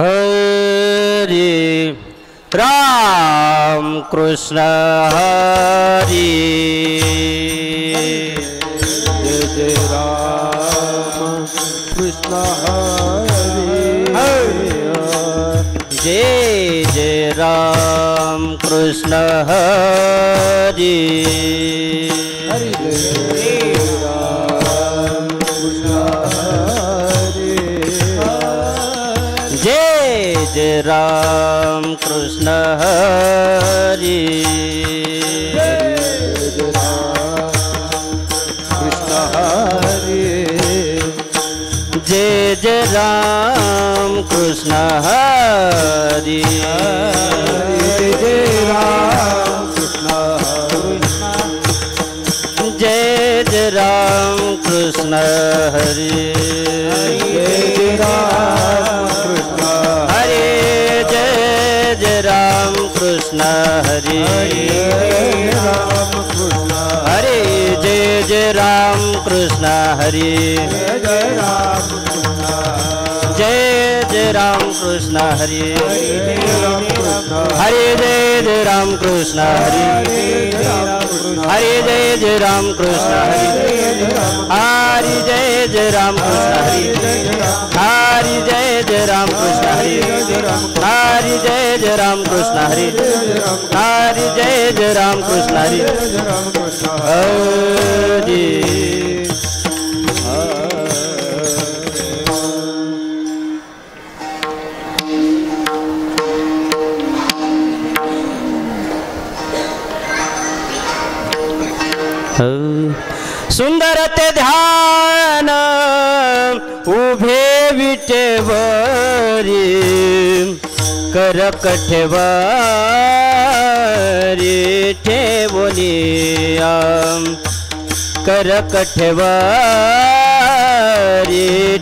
हरे राम कृष्ण हरे जय राम कृष्ण हरे जय जय राम कृष्ण हरे हरे जय राम कृष्ण हरे जय जय राम कृष्ण हरे जय जय राम कृष्ण हरे जय राम कृष्ण जय जय राम कृष्ण हरे जय राम कृष्ण हरे जय जय राम कृष्ण हरे राम कृष्ण हरे जय जय राम कृष्ण हरे जय राम कृष्ण जय जय राम कृष्ण हरे राम कृष्ण हरे जय जय राम कृष्ण हरे हरे जय जय राम कृष्ण हरे हरि जय जय राम कृष्ण हरे हरि जय जय राम कृष्ण हरे हरि जय जय राम कृष्ण हरे हरि जय जय राम कृष्ण हरे हरि सुंदर ते ध्यान उभे विटेवरी करकठेवारी ठेवलिया करकठेवारी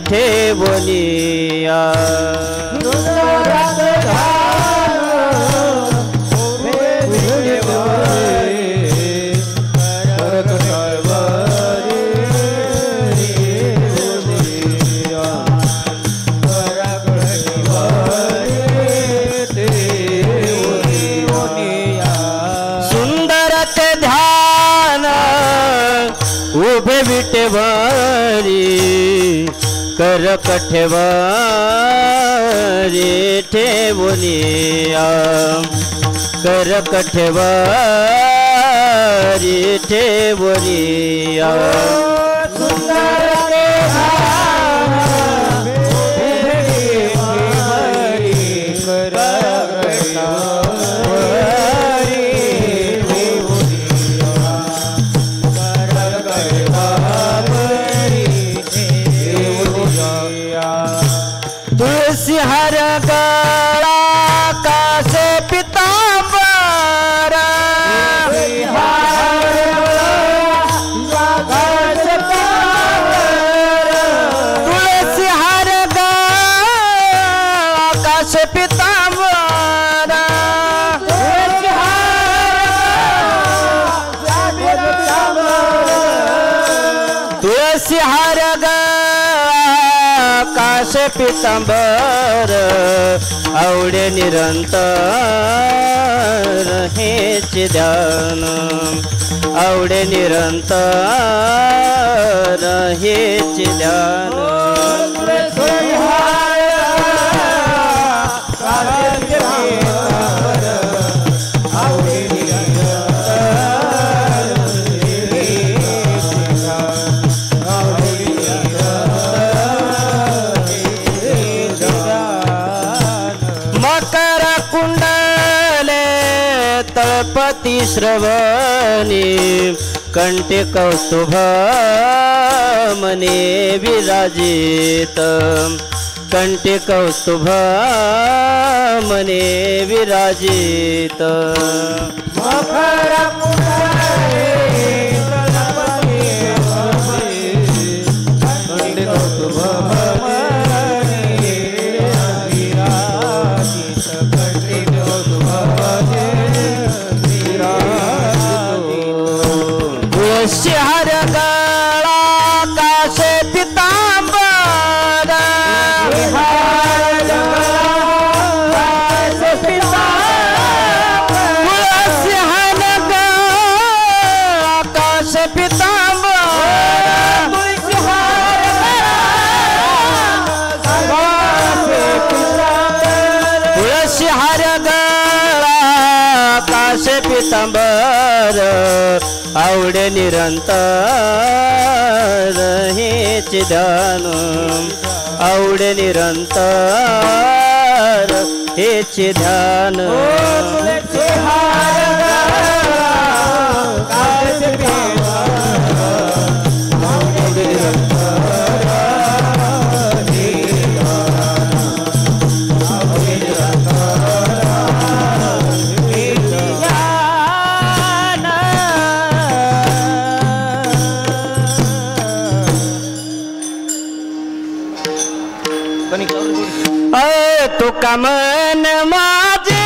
ठेवलिया उभे विटेवारी करकठेवारी ठेवलिया करकठेवारी ठेवलिया तुलसी हर गला कासे पीतांबर तुलसी हर गला कासे पीतांबर तुलसी हर काश पीतांबर आवडे निरंतर हेच ध्यान आवडे निरंतर हेच ध्यान मकर कुंडले तळपती श्रवणी कंठे कौस्तुभ मने विराजित कंठे कौस्तुभ मने विराजित मकर कुंडले तळपती कौस्तुभ हर गला कासे पीतांबर पितांबर आवडे निरंतर हेच ध्यान आवडे निरंतर हेच ध्यान तुका मन माझे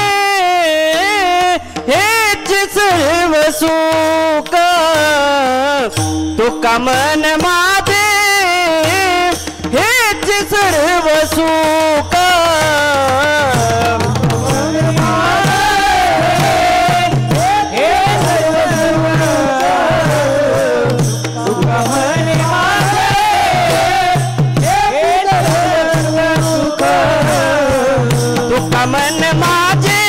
हेच सर्व सुख तुका मन माझे हेच सर्व सुख मन माझे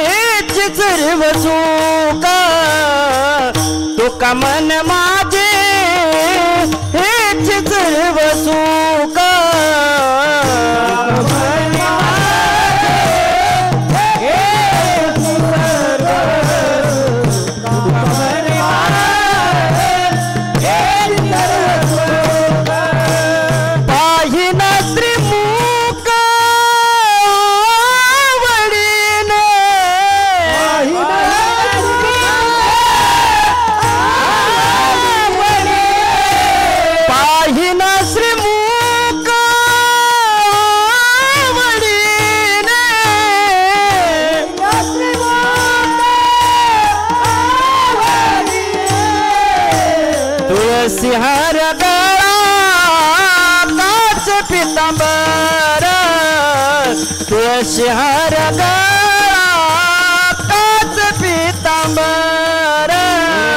हेच सर्व सुख तुका मन माझे हेच सर्व सुख तुळसीहार गळा काच पितांबर तुळसीहार गळा काच पितांबर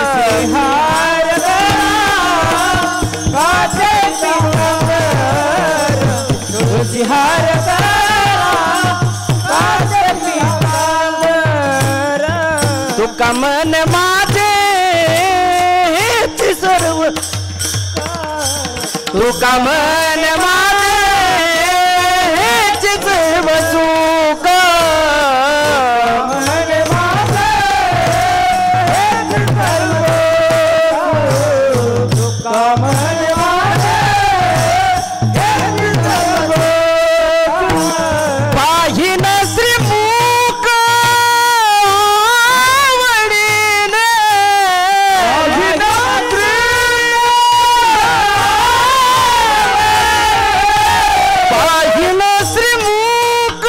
तुळसीहार गळा काच पितांबर तुळसीहार गळा काच पितांबर तुका मन माझे हेच सर्व तुका मन माझे हेच सर्व सुख मन माझे हेच सर्व तुका मन माझे हेच सर्व पाहिन श्रीमुख आवडीने पाहिन श्रीमुख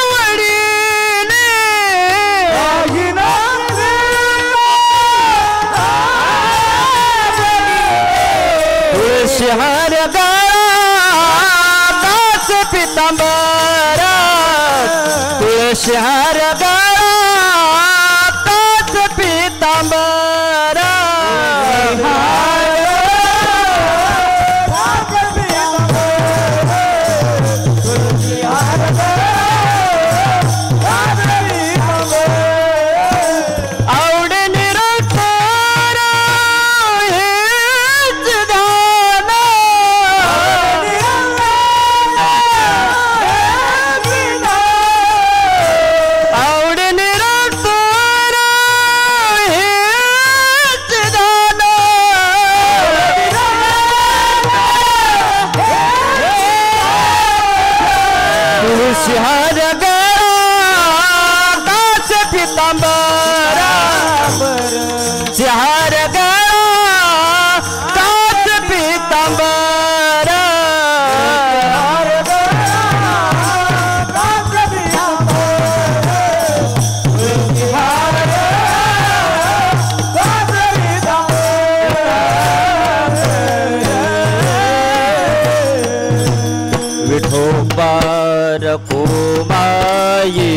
आवडीने तुळशीहार गळा काच पितांबर तुळशीहार गळा काच पितांबर आवडे निरंतर हेच ध्यान आवडे निरंतर हेच ध्यान तुळशीहार गळा काच पितांबर तुळशीहार गळा काच पितांबर विठोबा रखुमाई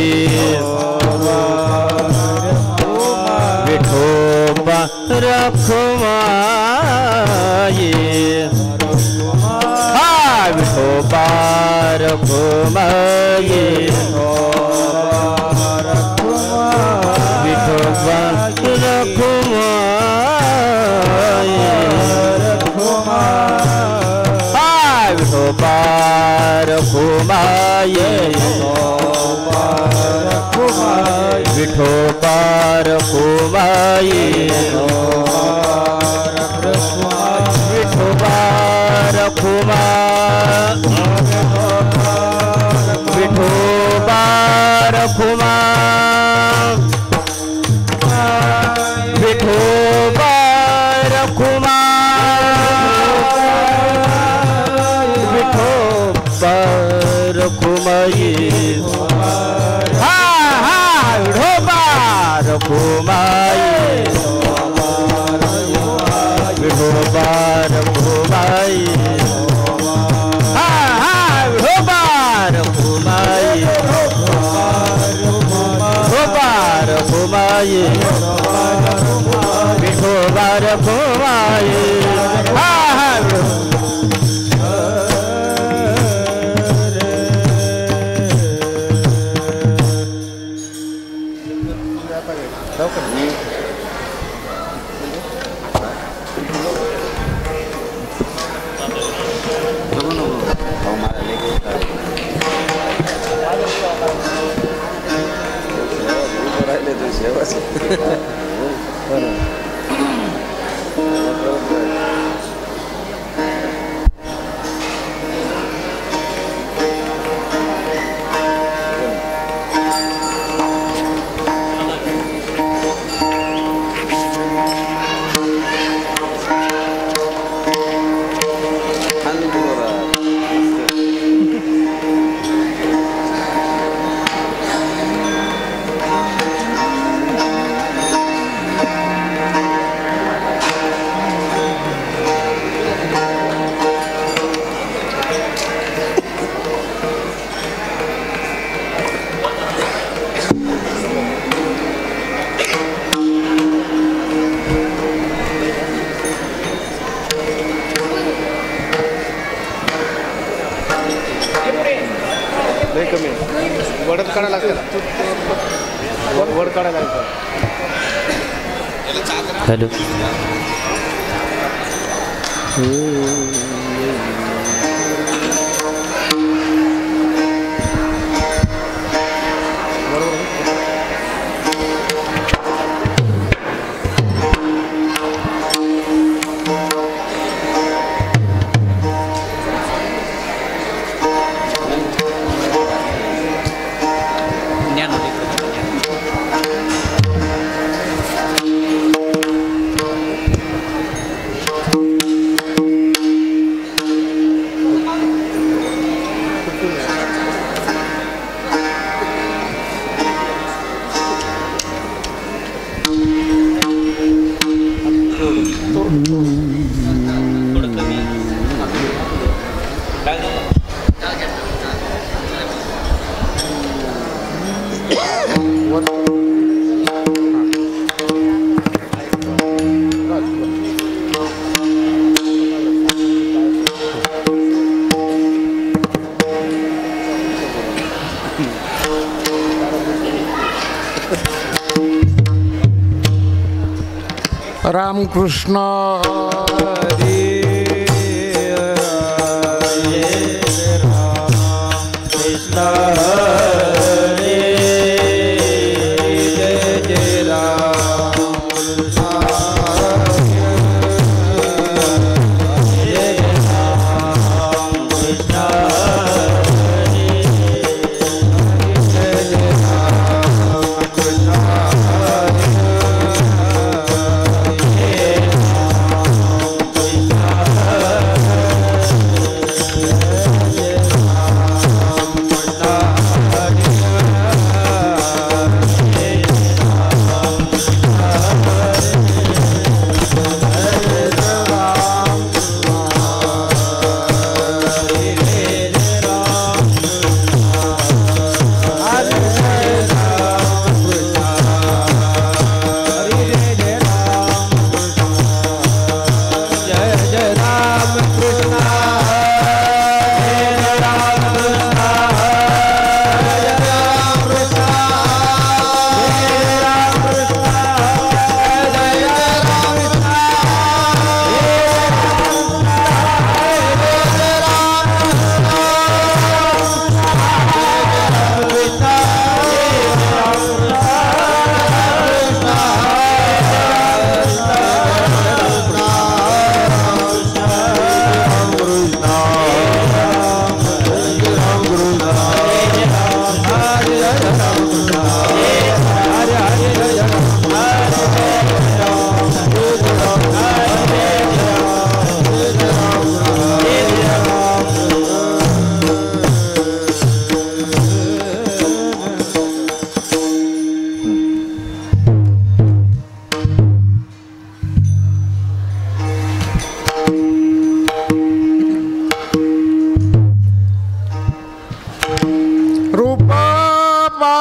विठोबा रखुमाई हा विठोबा रखुमाई रखुमाई विठोबा रखुमाई विठोबा रखुमा विठोबा रखुमा विठोबा रखुमा विठोबा रखुमाई हा हा विठोबा रखुमाई विठोबा रखुमाई हा हा विठोबा रखुमाई विठोबा रखुमाई विठोबा रखुमाई हा हा वडत काढायला लागतं वड काढायला लागतं हॅलो रामकृष्ण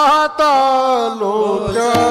पाहता लोचनी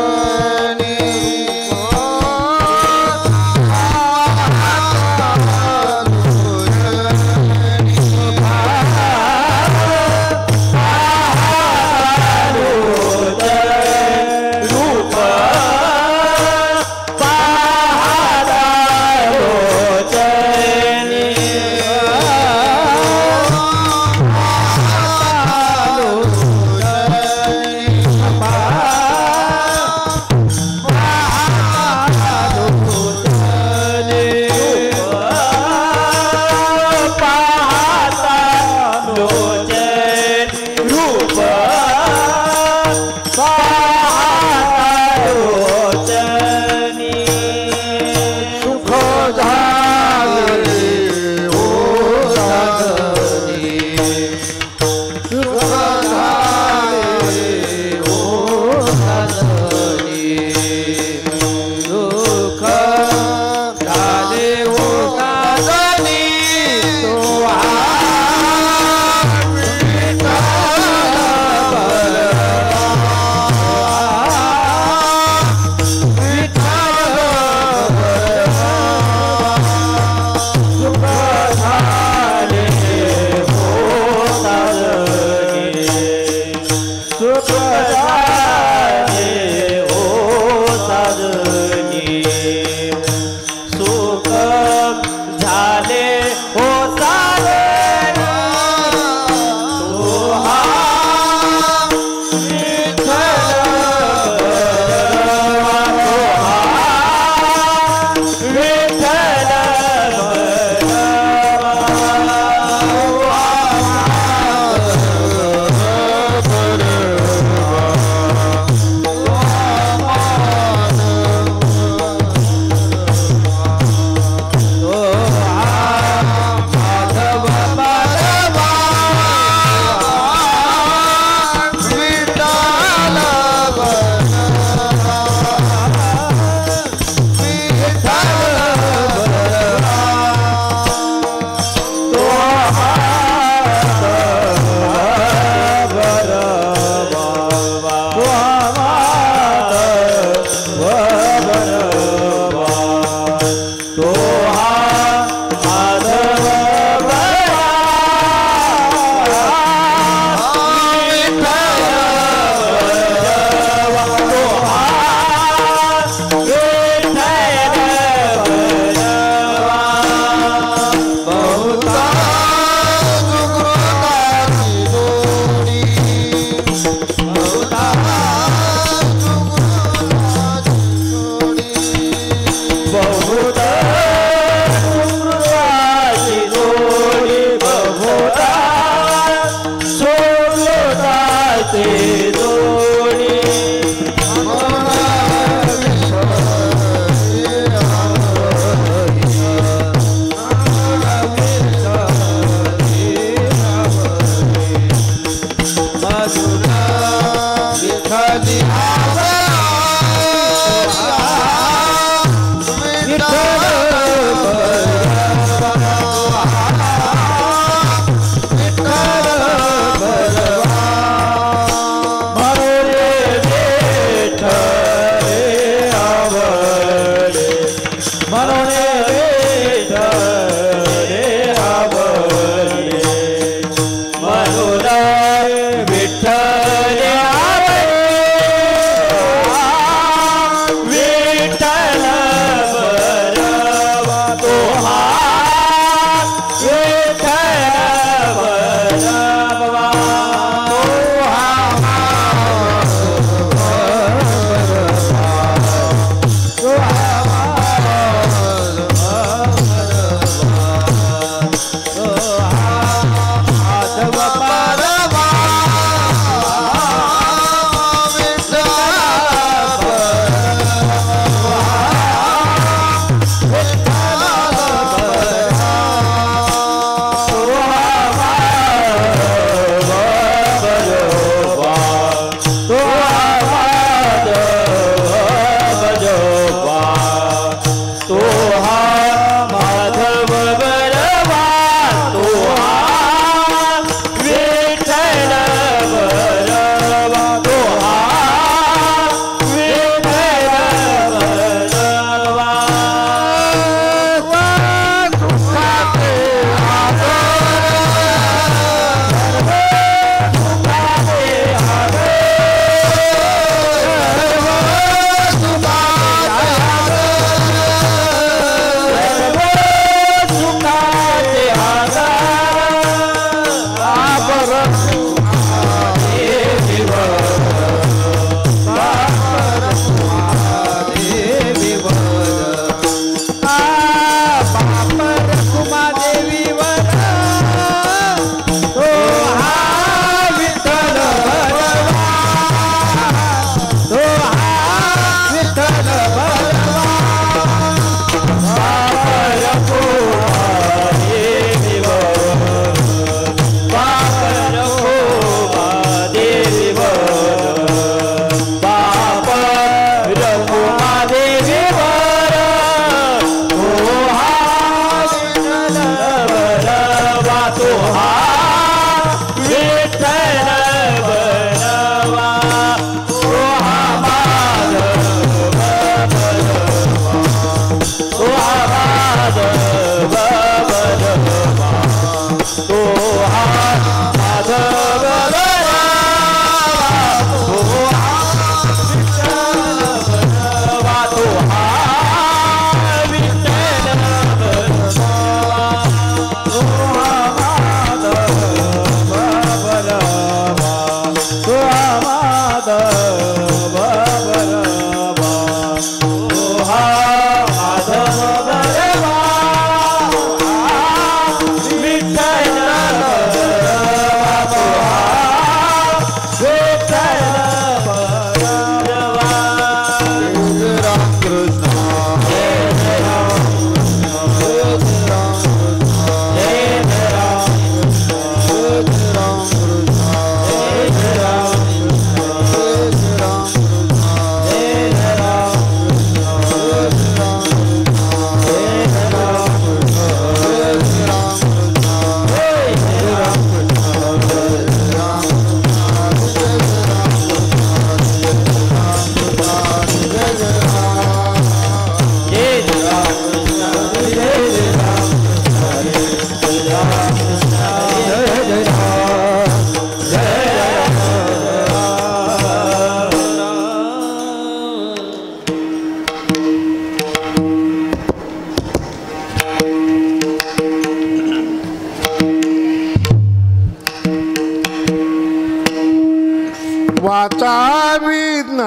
वाचा विज्ञानेश्वरी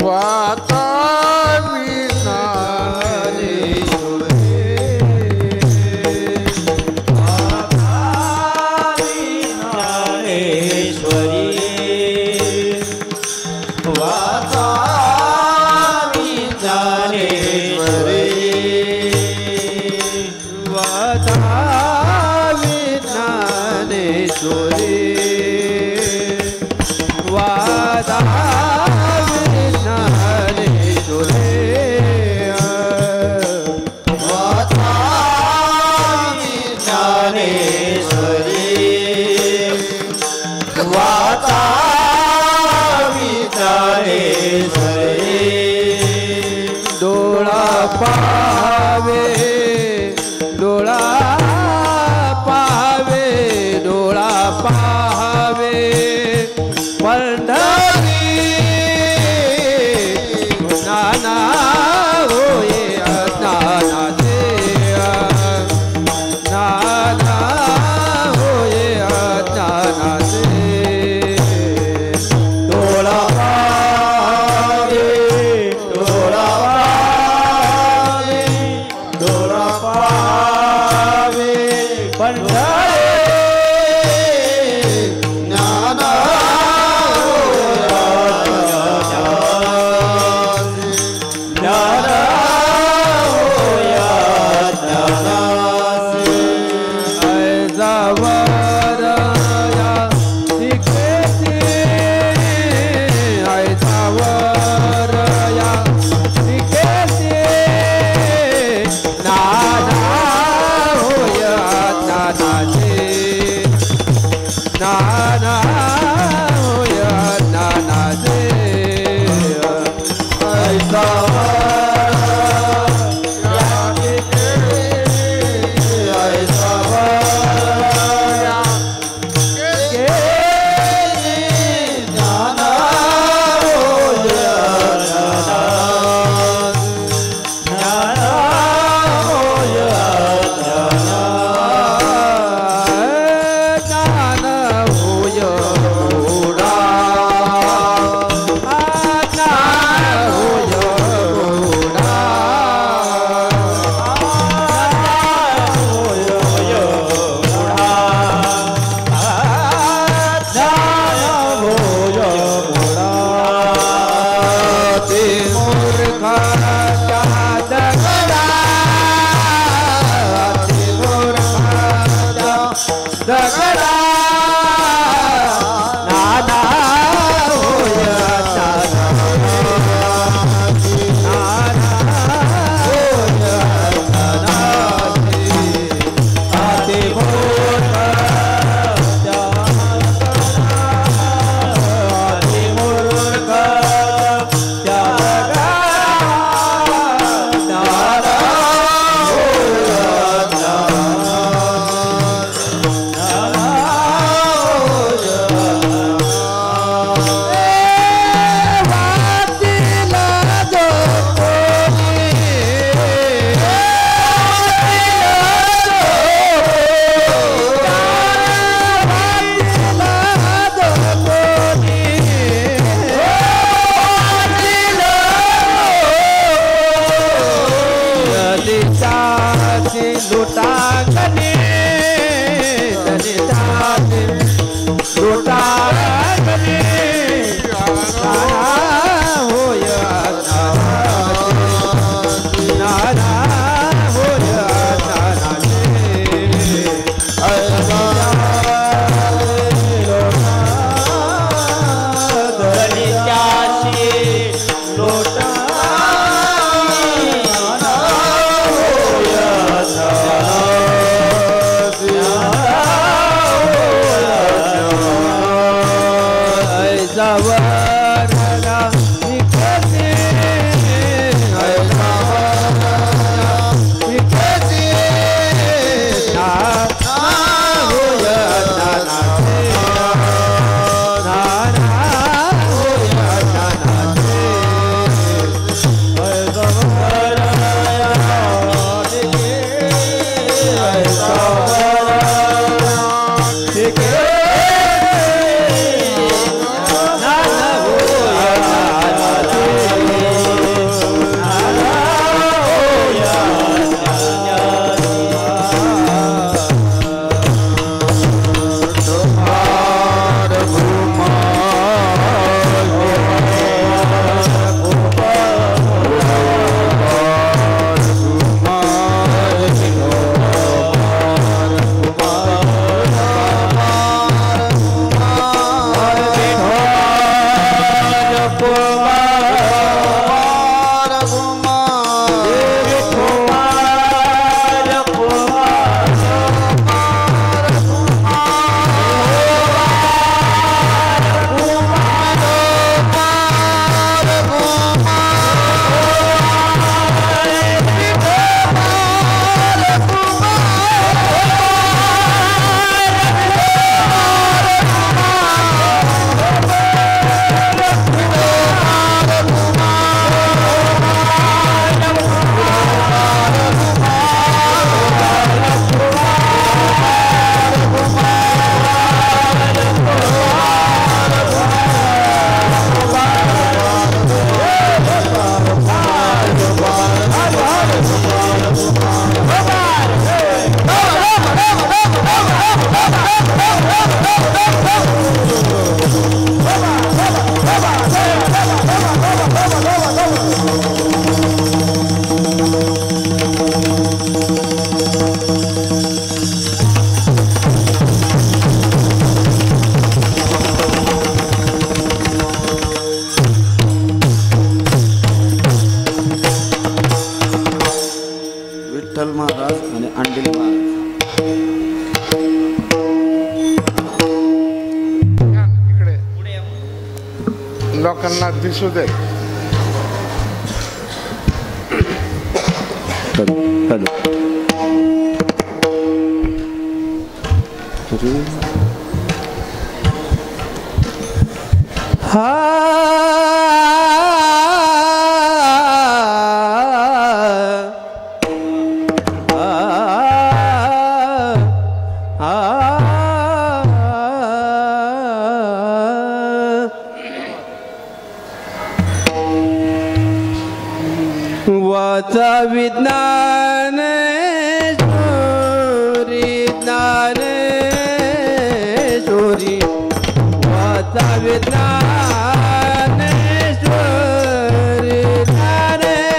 वाचा दगडा नाना होय नाना होय नानाची आते मोठ आते मूर्ख त्या नाना लुटागणे दलिताचे लुटागणे नाना होय नाना होय दलिताचे लोटा विठ्ठल महाराज आणि अंडील महाराज इकडे लोकांना दिसू दे. वाचा विज्ञानेश्वरी ज्ञानेश्वरी वाचा विज्ञानेश्वरी ज्ञानेश्वरी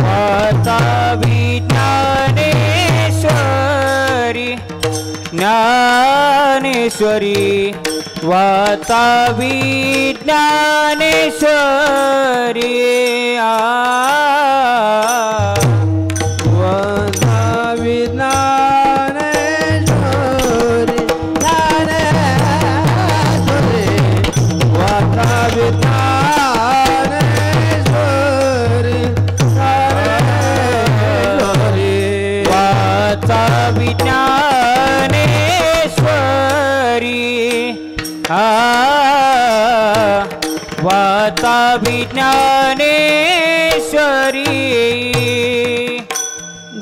वाचा विज्ञानेश्वरी वातावी ज्ञानेश्वरी वातावी ज्ञानेश्वरी ज्ञानेश्वरी वातावी ज्ञानेश्वरी ज्ञानेश्वरी वातावी ज्ञानेश्वरी वातावी ज्ञानेश्वरी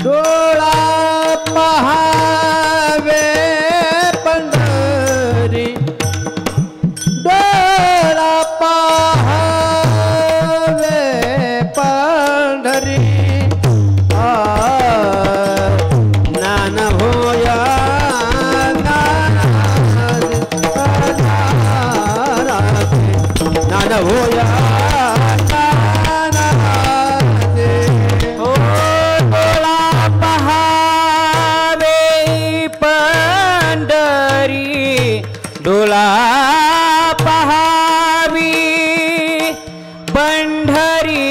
डोळा पहावे पंढरी डोळा पहावे पंढरी ज्ञान होया ज्ञान होया डोला पहावी पंढरी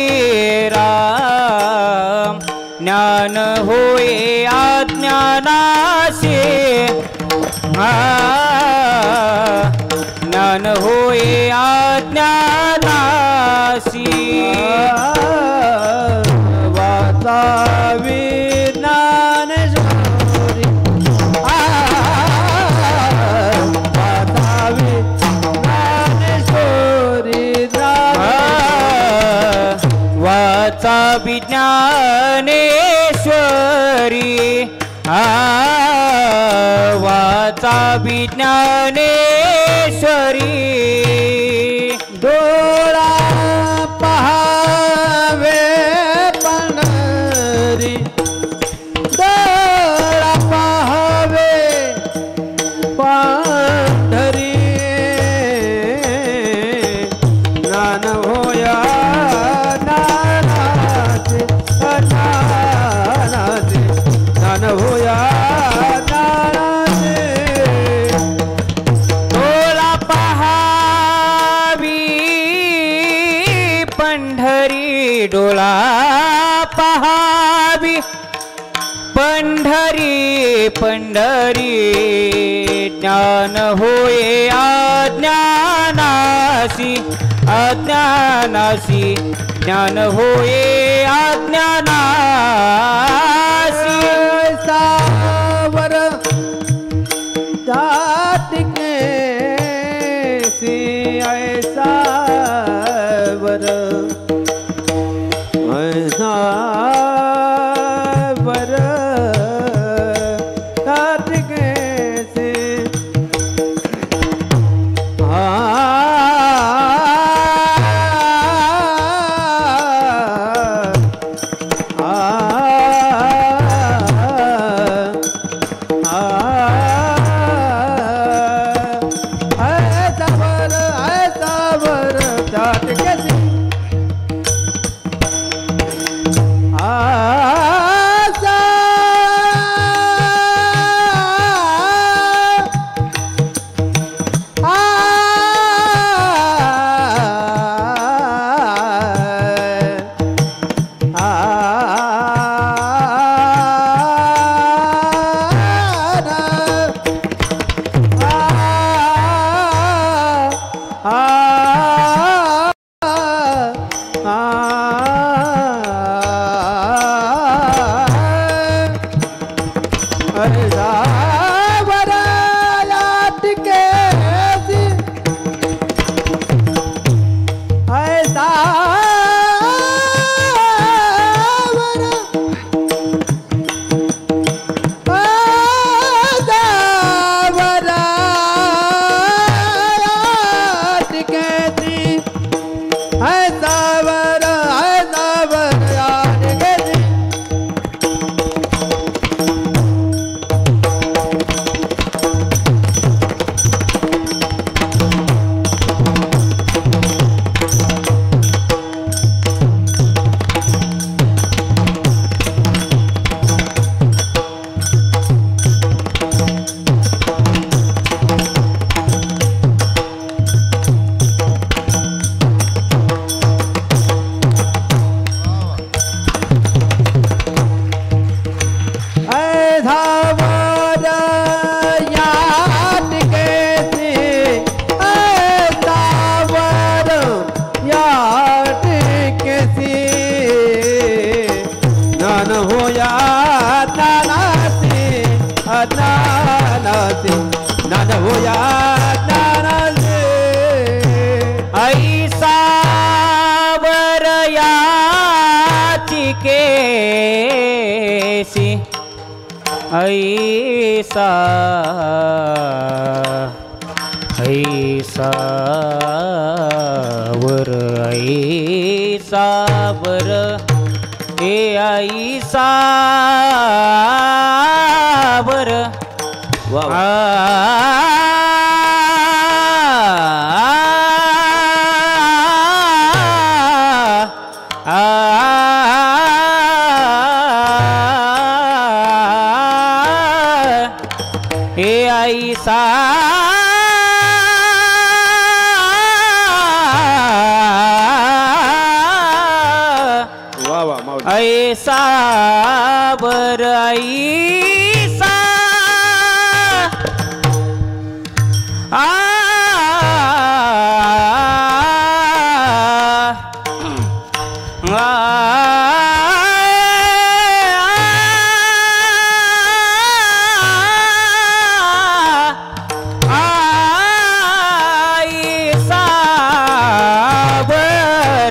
राम ज्ञान होय अज्ञानासे ज्ञान होय अज्ञानासी वातावी ज्ञानेश्वरी वातावी ज्ञानेश्वरी वातावी ज्ञानेश्वरी वातावी ज्ञानेश्वरी डोळा पहावे पंढरी डोळा पहावे पंढरी ज्ञान होया ज्ञानाचे ज्ञानाचे ज्ञान होया ज्ञानाचे डोला पहावी पंढरी डोला पहावी पंढरी पंढरी ज्ञान होय अज्ञानासी अज्ञानासी ज्ञान होय अज्ञानासी सावर जाटके सी ऐसा वर ऐसा वर जाटके से आ केसी ऐसा ऐसा वर ऐसा वर हे ऐसा वर हे ऐसा ऐसा बर ऐसा ऐसा बर ऐसा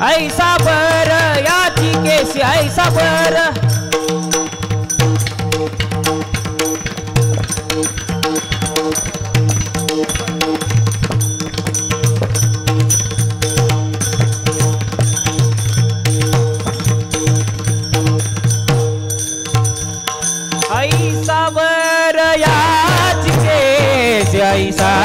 ऐसा बर याची केसी ऐसा बर ऐसा बर याची केसी ऐसा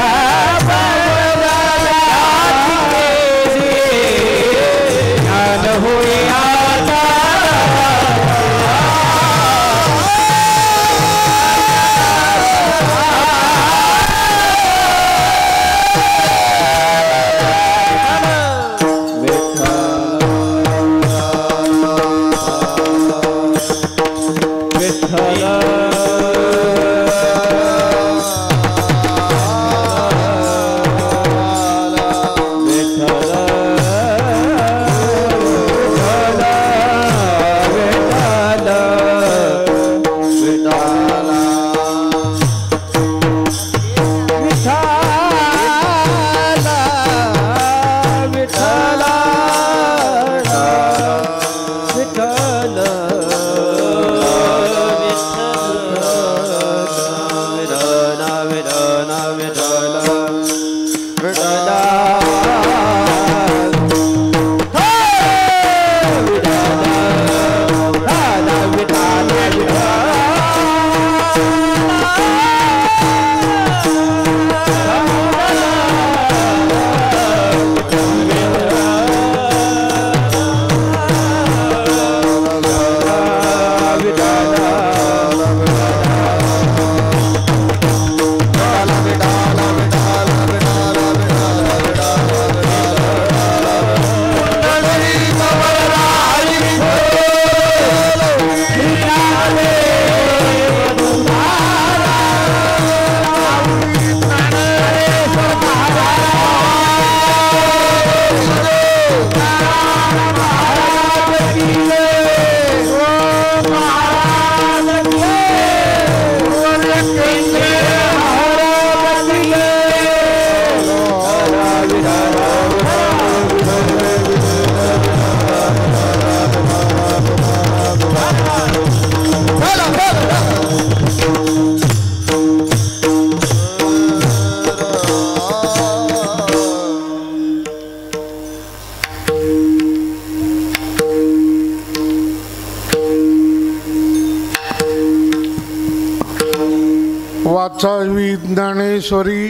वाचावी ज्ञानेश्वरी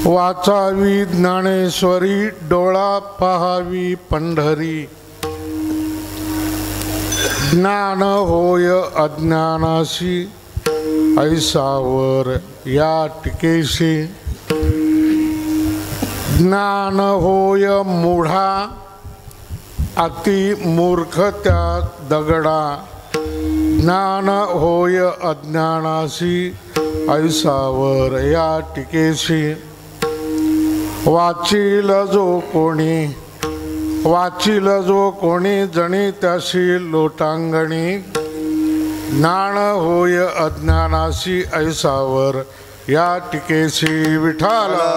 वाचावी ज्ञानेश्वरी डोळा पहावी पंढरी ज्ञान होय अज्ञानाशी ऐसावर या टिकेशी ज्ञान होय मूढा अति मूर्ख त्या दगडा ज्ञान होय अज्ञानाशी ऐसावर या टिकेशी वाचील जो कोणी जणी त्याशी लोटांगणी ज्ञान होय अज्ञानाशी ऐसावर या टिकेशी विठाला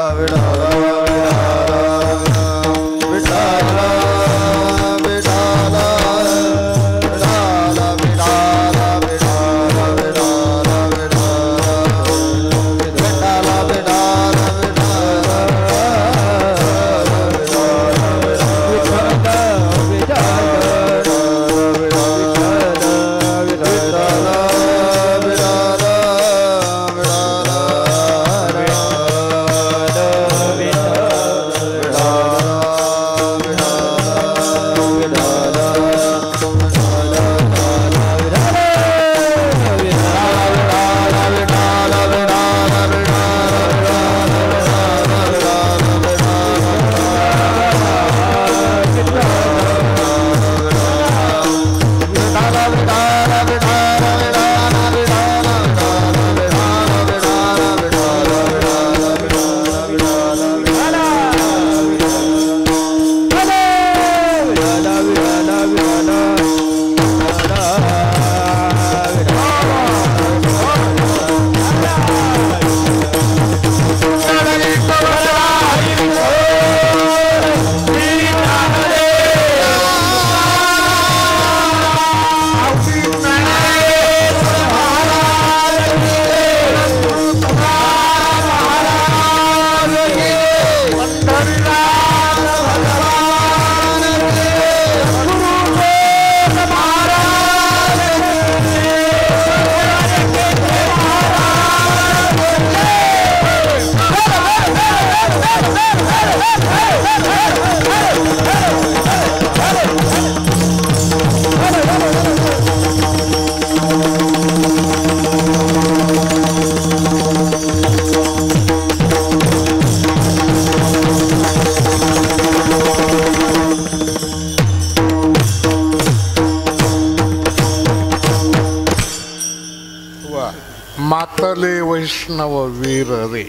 मातले वैष्णव वीर रे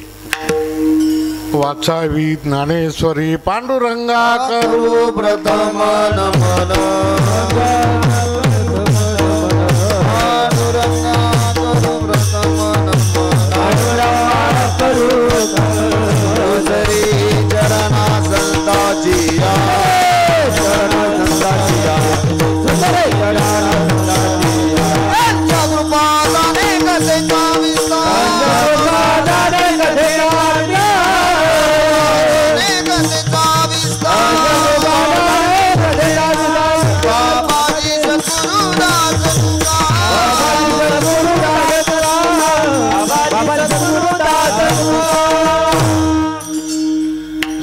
वाचावी ज्ञानेश्वरी पांडुरंगा करू प्रथम नमन पांडुरंगा करू प्रथम नमन श्री चरणा संताजिया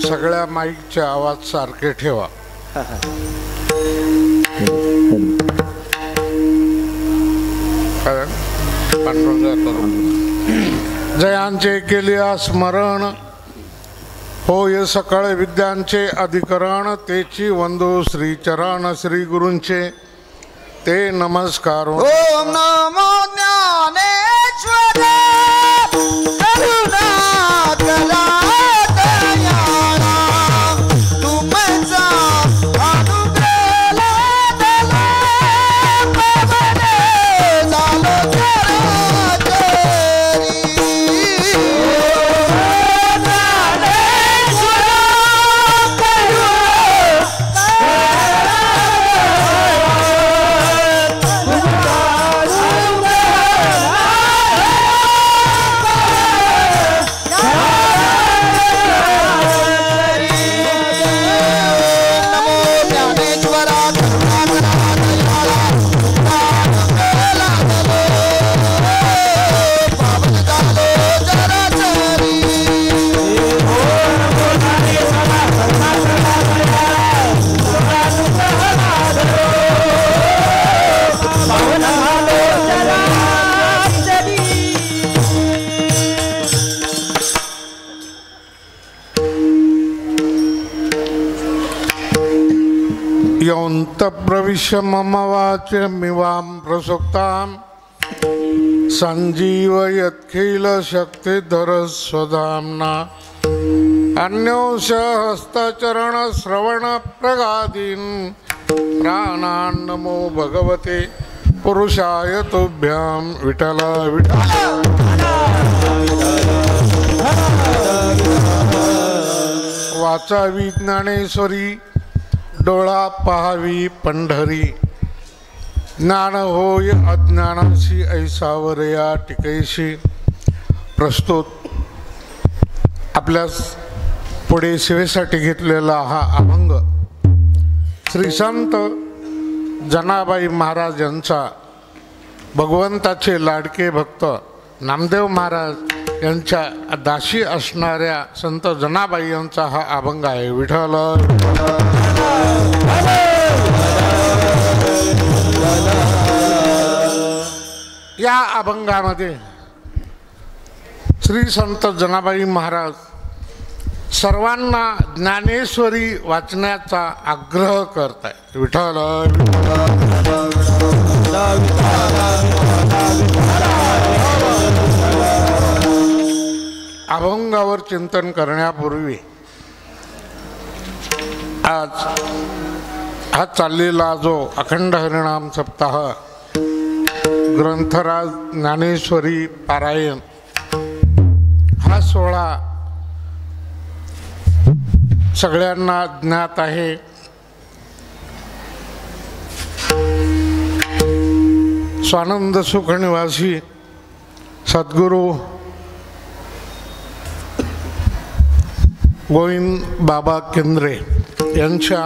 सगळ्या माईकचे आवाज सारखे ठेवा. जयांचे केलिया स्मरण होय सकळ विद्यांचे अधिकरण तेची वंदो श्री चरण श्री गुरूंचे ते नमस्कार. ओम नमो ज्ञानेश्वर करुणा अंतःप्रविश्य मम वाचमिवां प्रसुप्तां सञ्जीवयत्खिलशक्तिधरस्वधाम्ना अन्योंश हस्तचरणश्रवणप्रगादीन् प्राणान् नमो भगवते पुरुषाय तुभ्यां विठल विठल वाचावी ज्ञानेश्वरी डोळा पहावी पंढरी ज्ञान होय अज्ञानाशी ऐसावर या टिकैशी प्रस्तुत आपल्या पुढे सेवेसाठी घेतलेला हा अभंग श्री संत जनाबाई महाराज यांचा भगवंताचे लाडके भक्त नामदेव महाराज यांच्या दासी असणाऱ्या संत जनाबाई यांचा हा अभंग आहे. विठ्ठल या अभंगामध्ये श्री संत जनाबाई महाराज सर्वांना ज्ञानेश्वरी वाचण्याचा आग्रह करत आहेत. विठ्ठल अभंगावर चिंतन करण्यापूर्वी आज हा चाललेला जो अखंड हरिनाम सप्ताह ग्रंथराज ज्ञानेश्वरी पारायण हा सोहळा सगळ्यांना ज्ञात आहे. स्वानंद सुख निवासी सद्गुरू गोविंद बाबा केंद्रे यांच्या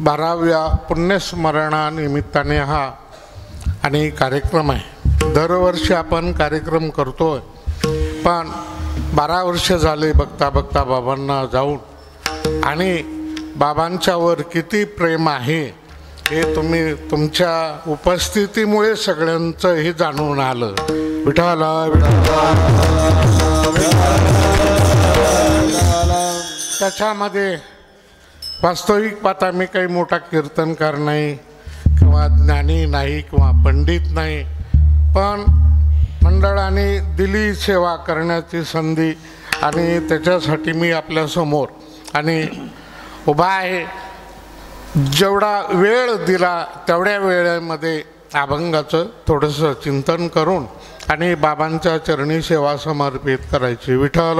12व्या पुण्यस्मरणानिमित्ताने हा आणि कार्यक्रम आहे. दरवर्षी आपण कार्यक्रम करतोय, पण 12 वर्ष झाले बघता बघता बाबांना जाऊन आणि बाबांच्यावर किती प्रेम आहे हे तुम्ही तुमच्या उपस्थितीमुळे सगळ्यांचं हे जाणून आलं. विठ्ठल त्याच्यामध्ये वास्तविक पाहता मी काही मोठा कीर्तनकार नाही किंवा ज्ञानी नाही किंवा पंडित नाही, पण मंडळाने दिली सेवा करण्याची संधी आणि त्याच्यासाठी मी आपल्यासमोर आणि उभा आहे. जेवढा वेळ दिला तेवढ्या वेळेमध्ये अभंगाचं थोडंसं चिंतन करून आणि बाबांच्या चरणी सेवा समर्पित करायची. विठ्ठल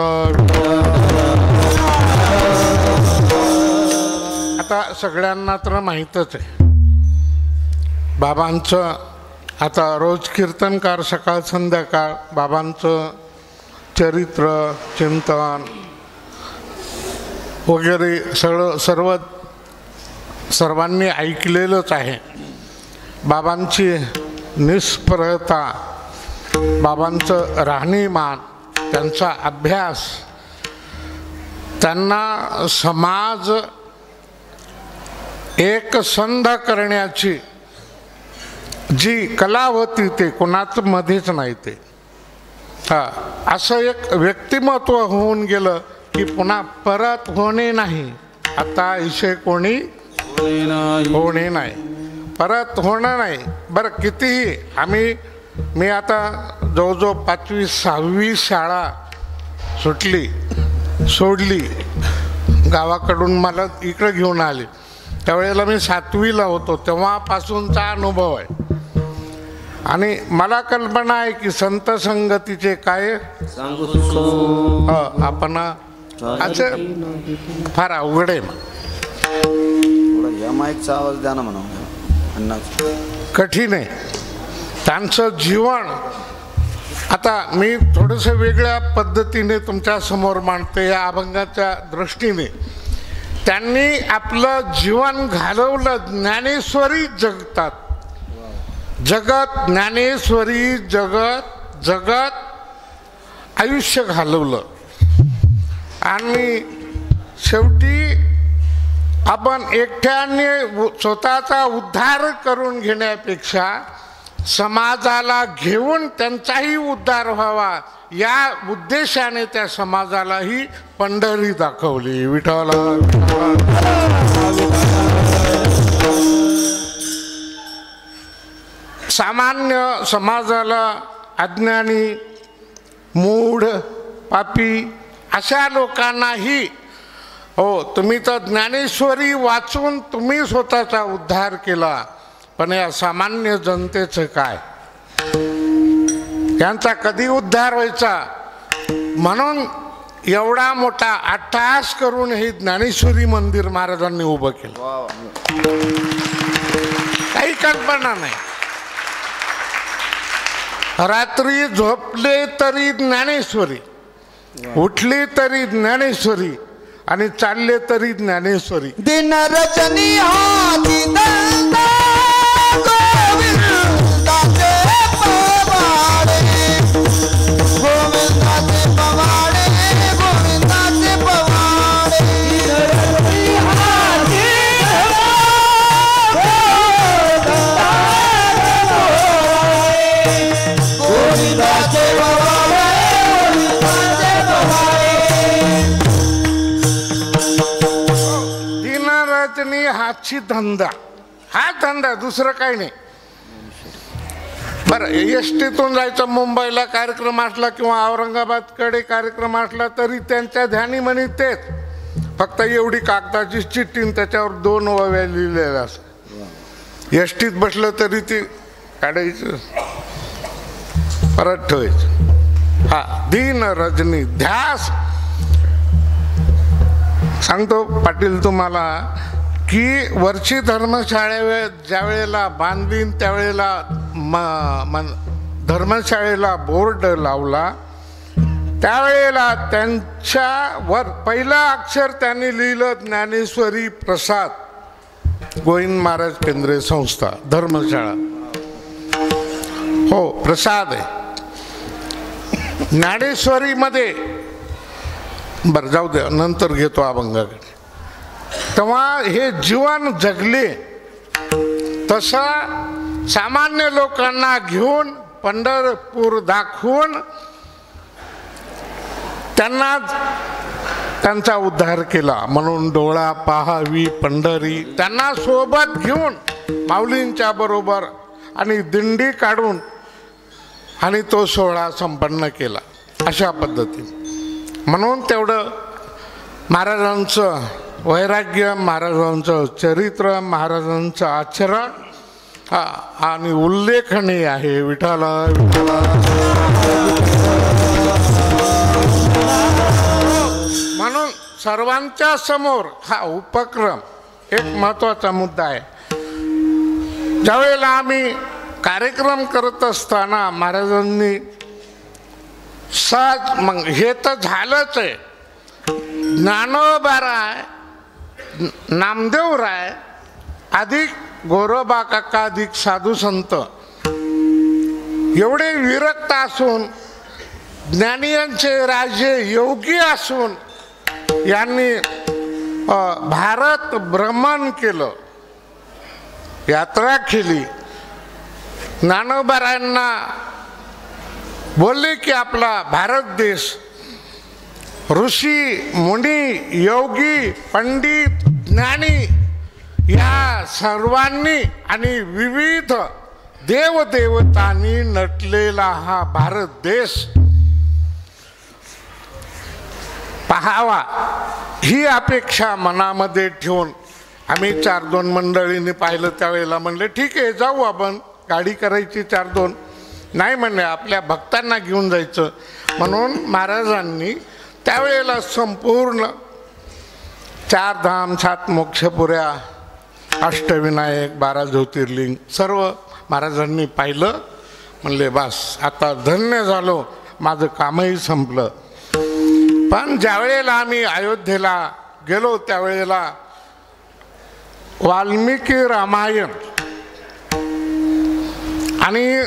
आता सगळ्यांना तर माहीतच आहे बाबांचं. आता रोज कीर्तनकार सकाळ संध्याकाळ बाबांचं चरित्र चिंतन वगैरे सर्वांनी ऐकलेलंच आहे. बाबांची निष्प्रयता, बाबांचं राहणीमान, त्यांचा अभ्यास, त्यांना समाज एकसंध करण्याची जी कला होती ते कोणाच मध्येच नाही. ते असं एक व्यक्तिमत्व होऊन गेलं की पुन्हा परत होणे नाही. आता इशे कोणी होणे नाही, परत होणं नाही. बरं कितीही मी आता जवळजवळ 5वी 6वी शाळा सोडली, गावाकडून मला इकडे घेऊन आले. त्यावेळेला मी 7वीला होतो, तेव्हापासूनचा अनुभव आहे. आणि मला कल्पना आहे की संत संगतीचे काय आपण असं फार अवघड आहे. माईकचा आवाज द्या ना म्हणा, कठीण आहे त्यांचं जीवन. आता मी थोडंसं वेगळ्या पद्धतीने तुमच्या समोर मांडते या अभंगाच्या दृष्टीने. त्यांनी आपलं जीवन घालवलं ज्ञानेश्वरी जगतात. जगत ज्ञानेश्वरी जगत आयुष्य घालवलं. आणि शेवटी आपण एकट्याने स्वतःचा उद्धार करून घेण्यापेक्षा समाजाला घेऊन त्यांचाही उद्धार व्हावा या उद्देशाने त्या समाजालाही पंढरी दाखवली. विठ्ठल सामान्य समाजाला अज्ञानी, मूढ, पापी अशा लोकांनाही, हो तुम्ही तर ज्ञानेश्वरी वाचून तुम्ही स्वतःचा उद्धार केला, पण या सामान्य जनतेचं काय, त्यांचा कधी उद्धार व्हायचा? म्हणून एवढा मोठा अट्टहास करून हे ज्ञानेश्वरी मंदिर महाराजांनी उभं केलं. काही कल्पना नाही. रात्री झोपले तरी ज्ञानेश्वरी, उठली तरी ज्ञानेश्वरी आणि चालले तरी ज्ञानेश्वरी. दिन रजनी हाती दंडा गोविंदाचे पवाडे, गोविंदाचे पवाडे, गोविंदाचे पवाडे. दिन रजनी हाती गोविंदाचे पवाडे, गोविंदाचे पवाडे. दिनरजनी हाची धंदा, हा धंदा, दुसरं काही नाही. बरं, एस टीतून जायचं मुंबईला कार्यक्रम असला किंवा औरंगाबादकडे कार्यक्रम असला तरी त्यांच्या ध्यानी म्हणी तेच, फक्त एवढी कागदाची चिठ्ठी आणि त्याच्यावर 2 वव्या लिहिलेल्या असतात. एस टीत बसलं तरी ती काढायचं, परत ठेवायचं. हा दिन रजनी ध्यास. सांगतो पाटील तुम्हाला की वरची धर्मशाळे ज्या वेळेला बांधलीन त्यावेळेला धर्मशाळेला बोर्ड लावला, त्यावेळेला त्यांच्यावर पहिलं अक्षर त्यांनी लिहिलं ज्ञानेश्वरी प्रसाद, गोविंद महाराज केंद्रीय संस्था धर्मशाळा. हो प्रसाद आहे ज्ञानेश्वरीमध्ये. बरं जाऊ द्या, नंतर घेतो अभंगाकडे. तेव्हा हे जीवन जगले तसं सामान्य लोकांना घेऊन पंढरपूर दाखवून त्यांना त्यांचा उद्धार केला. म्हणून डोळा पाहावी पंढरी, त्यांना सोबत घेऊन माऊलींच्या बरोबर आणि दिंडी काढून आणि तो सोहळा संपन्न केला अशा पद्धतीने. म्हणून तेवढं महाराजांचं वैराग्य, महाराजांचं चरित्र, महाराजांचं आचरण आणि उल्लेखनीय आहे. विठ्ठला विठ्ठला. म्हणून सर्वांच्या समोर हा उपक्रम एक महत्त्वाचा मुद्दा आहे. ज्यावेळेला आम्ही कार्यक्रम करत असताना महाराजांनी सहज, मग हे तर झालंच आहे, ज्ञानोबाराय, नामदेवराय, अधिक गोरोबा काका, अधिक साधू संत एवढे विरक्त असून, ज्ञानियांचे राजे योगी असून यांनी भारत भ्रमण केलं, यात्रा केली. ज्ञानोबारायांना बोलले की आपला भारत देश ऋषी मुनी योगी पंडित ज्ञानी या सर्वांनी आणि विविध देवदेवतांनी नटलेला हा भारत देश पाहावा ही अपेक्षा मनामध्ये ठेवून आम्ही 4-2 मंडळींनी पाहिलं. त्यावेळेला म्हणले ठीक आहे जाऊ आपण, गाडी करायची 4-2, नाही म्हणले आपल्या भक्तांना घेऊन जायचं. म्हणून महाराजांनी त्यावेळेला संपूर्ण 4 धाम, 7 मोक्षपुऱ्या, अष्टविनायक, 12 ज्योतिर्लिंग सर्व महाराजांनी पाहिलं. म्हणले बस आता धन्य झालो, माझं कामही संपलं. पण ज्यावेळेला आम्ही अयोध्येला गेलो त्यावेळेला वाल्मिकी रामायण आणि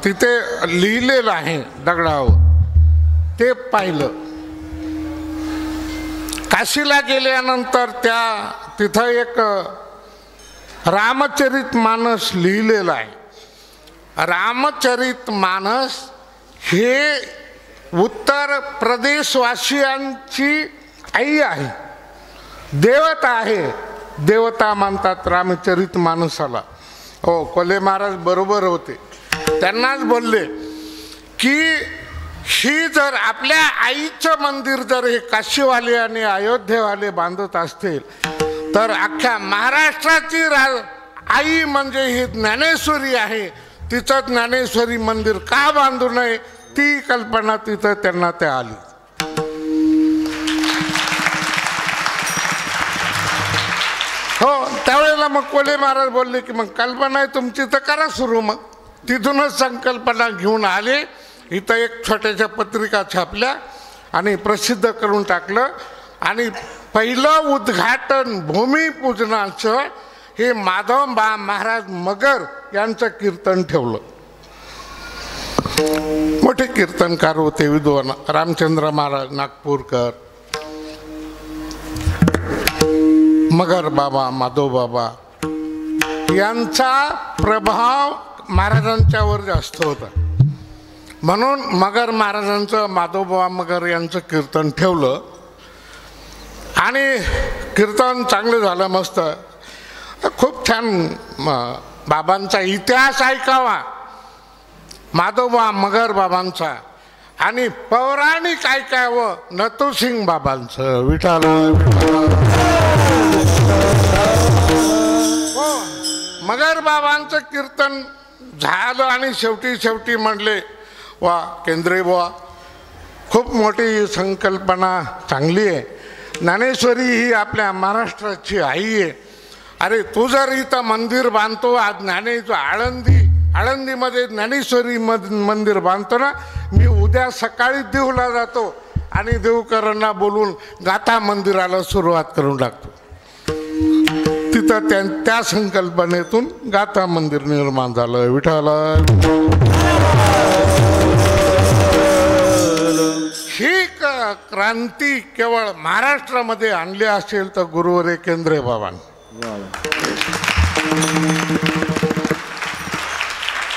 तिथे लिहिलेलं आहे दगडावर, ते पाहिलं. काशीला गेल्यानंतर तिथं एक रामचरित मानस लिहिलेलं आहे. रामचरित मानस हे उत्तर प्रदेशवासियांची आई आहे, देवता आहे, देवता मानतात रामचरित मानसाला. हो, कोल्हे महाराज बरोबर होते. त्यांनाच बोलले की ही जर आपल्या आईचं मंदिर जर हे काशीवाले आणि अयोध्येवाले बांधत असतील तर अख्ख्या महाराष्ट्राची आई म्हणजे ही ज्ञानेश्वरी आहे, तिचं ज्ञानेश्वरी मंदिर का बांधू नये, ती कल्पना तिथं त्यांना ते आली. हो, त्यावेळेला मग कोल्हे महाराज बोलले की मग कल्पना आहे तुमची तर करा सुरू. मग तिथूनच संकल्पना घेऊन आले. इथं एक छोट्याशा पत्रिका छापल्या आणि प्रसिद्ध करून टाकलं. आणि पहिलं उद्घाटन भूमिपूजनाचं हे माधव महाराज मगर यांचं कीर्तन ठेवलं. मोठे कीर्तनकार होते, विद्वान रामचंद्र महाराज नागपूरकर, मगर बाबा, माधव बाबा यांचा प्रभाव महाराजांच्यावर जास्त होता. म्हणून मगर महाराजांचं, माधवबाबा मगर यांचं कीर्तन ठेवलं आणि कीर्तन चांगलं झालं, मस्त, खूप छान. बाबांचा इतिहास ऐकावा, माधवबाबा मगर बाबांचा, आणि पौराणिक ऐकावं नथुसिंग बाबांचं. विठाल मगर बाबांचं कीर्तन झालं आणि शेवटी म्हणले वा केंद्रे बुवा, खूप मोठी संकल्पना चांगली आहे. ज्ञानेश्वरी ही आपल्या महाराष्ट्राची आई आहे. अरे तू जर इथं मंदिर बांधतो, आज आळंदीमध्ये ज्ञानेश्वरी मंदिर बांधतो ना, मी उद्या सकाळी देऊला जातो आणि देवकरांना बोलून गाथा मंदिराला सुरुवात करून टाकतो. तिथं त्या संकल्पनेतून गाथा मंदिर निर्माण झालं. विठाल ही क्रांती केवळ महाराष्ट्रामध्ये आणली असेल तर गुरुवर्य केंद्रे बाबांनी.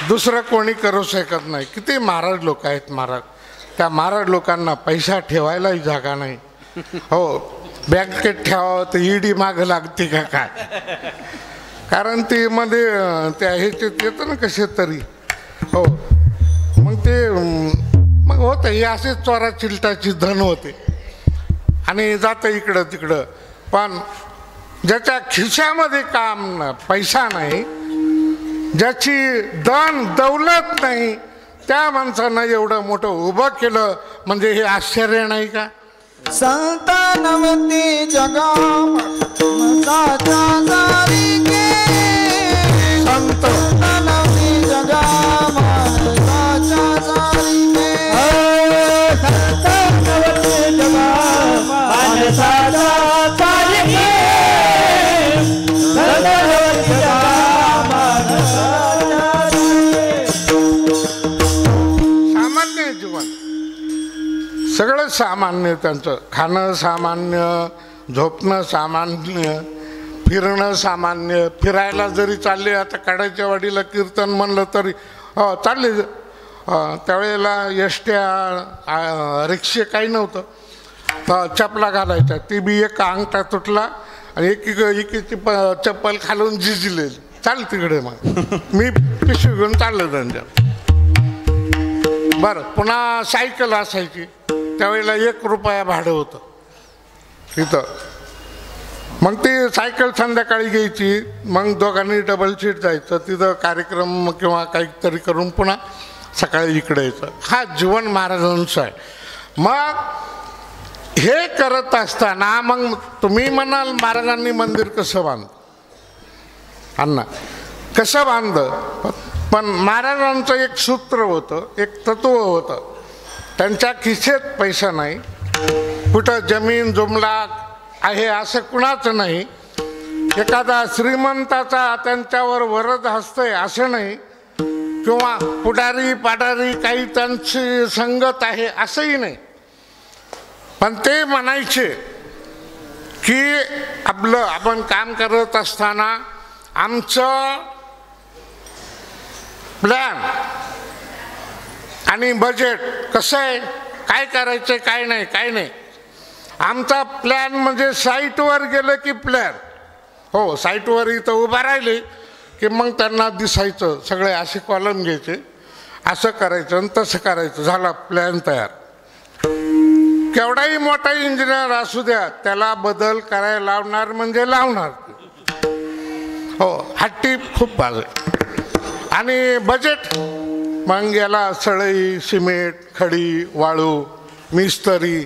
दुसरं कोणी करू शकत नाही. किती महाराज लोक आहेत महाराज, त्या महाराज लोकांना पैसा ठेवायलाही जागा नाही. हो, बँकेत ठेवावं तर ईडी मागं लागते का काय, कारण ते मध्ये त्या ह्याच्यात येतं ना कसे तरी. हो, मग होतं हे असे चोरा चिलटाची धन होते आणि जातं इकडं तिकडं. पण ज्याच्या खिशामध्ये पैसा नाही, ज्याची धन दौलत नाही, त्या माणसानं एवढं मोठं उभं केलं म्हणजे हे आश्चर्य नाही का. संतानवती जगा संत नवती जगा सामान्य जीवन सगळं सामान्य, त्यांचं खाणं सामान्य, झोपणं सामान्य, फिरणं सामान्य. फिरायला जरी चालले, आता काड्याच्या वाडीला कीर्तन म्हणलं तरी चालले. त्यावेळेला एसट्या रिक्षे काही नव्हतं, चपला घालायच्या, ती बी एक अंगठा तुटला आणि एकीची चप्पल खालून झिजलेली. चाल तिकडे. मग मी पिशवी घेऊन चाललं त्यांच्या. बरं, पुन्हा सायकल असायची, त्यावेळेला 1 रुपया भाडं होतं इथं. मग ती सायकल संध्याकाळी घ्यायची, मग दोघांनी डबल सीट जायचं, तिथं कार्यक्रम किंवा काहीतरी करून पुन्हा सकाळी इकडे यायचं. हा जीवन महाराजांचं आहे. मग हे करत असताना मग तुम्ही म्हणाल महाराजांनी मंदिर कसं बांधलं, अण्णा कसं बांधलं, पण महाराजांचं एक सूत्र होतं, एक तत्व होतं. त्यांच्या खिशेत पैसा नाही, कुठं जमीन जुमला आहे असं कुणाचं नाही, एखादा श्रीमंताचा त्यांच्यावर वरद हस्तय असं नाही, किंवा पुढारी पाडारी काही त्यांची संगत आहे असंही नाही. पण ते म्हणायचे की आपण काम करत असताना आमचं प्लॅन आणि बजेट कसं आहे, काय करायचं काय नाही. आमचा प्लॅन म्हणजे साईटवर गेलं की प्लॅन. हो, साईटवर इथं उभा राहिले की मग त्यांना दिसायचं सगळे असे कॉलम घ्यायचे, असं करायचं आणि तसं करायचं, झाला प्लॅन तयार. केवढाही मोठा इंजिनियर असू द्या, त्याला बदल करायला लावणार म्हणजे लावणार. हो, हट्टी खूप बाजू. आणि बजेट मग याला सळई, सिमेंट, खडी, वाळू, मिस्त्री.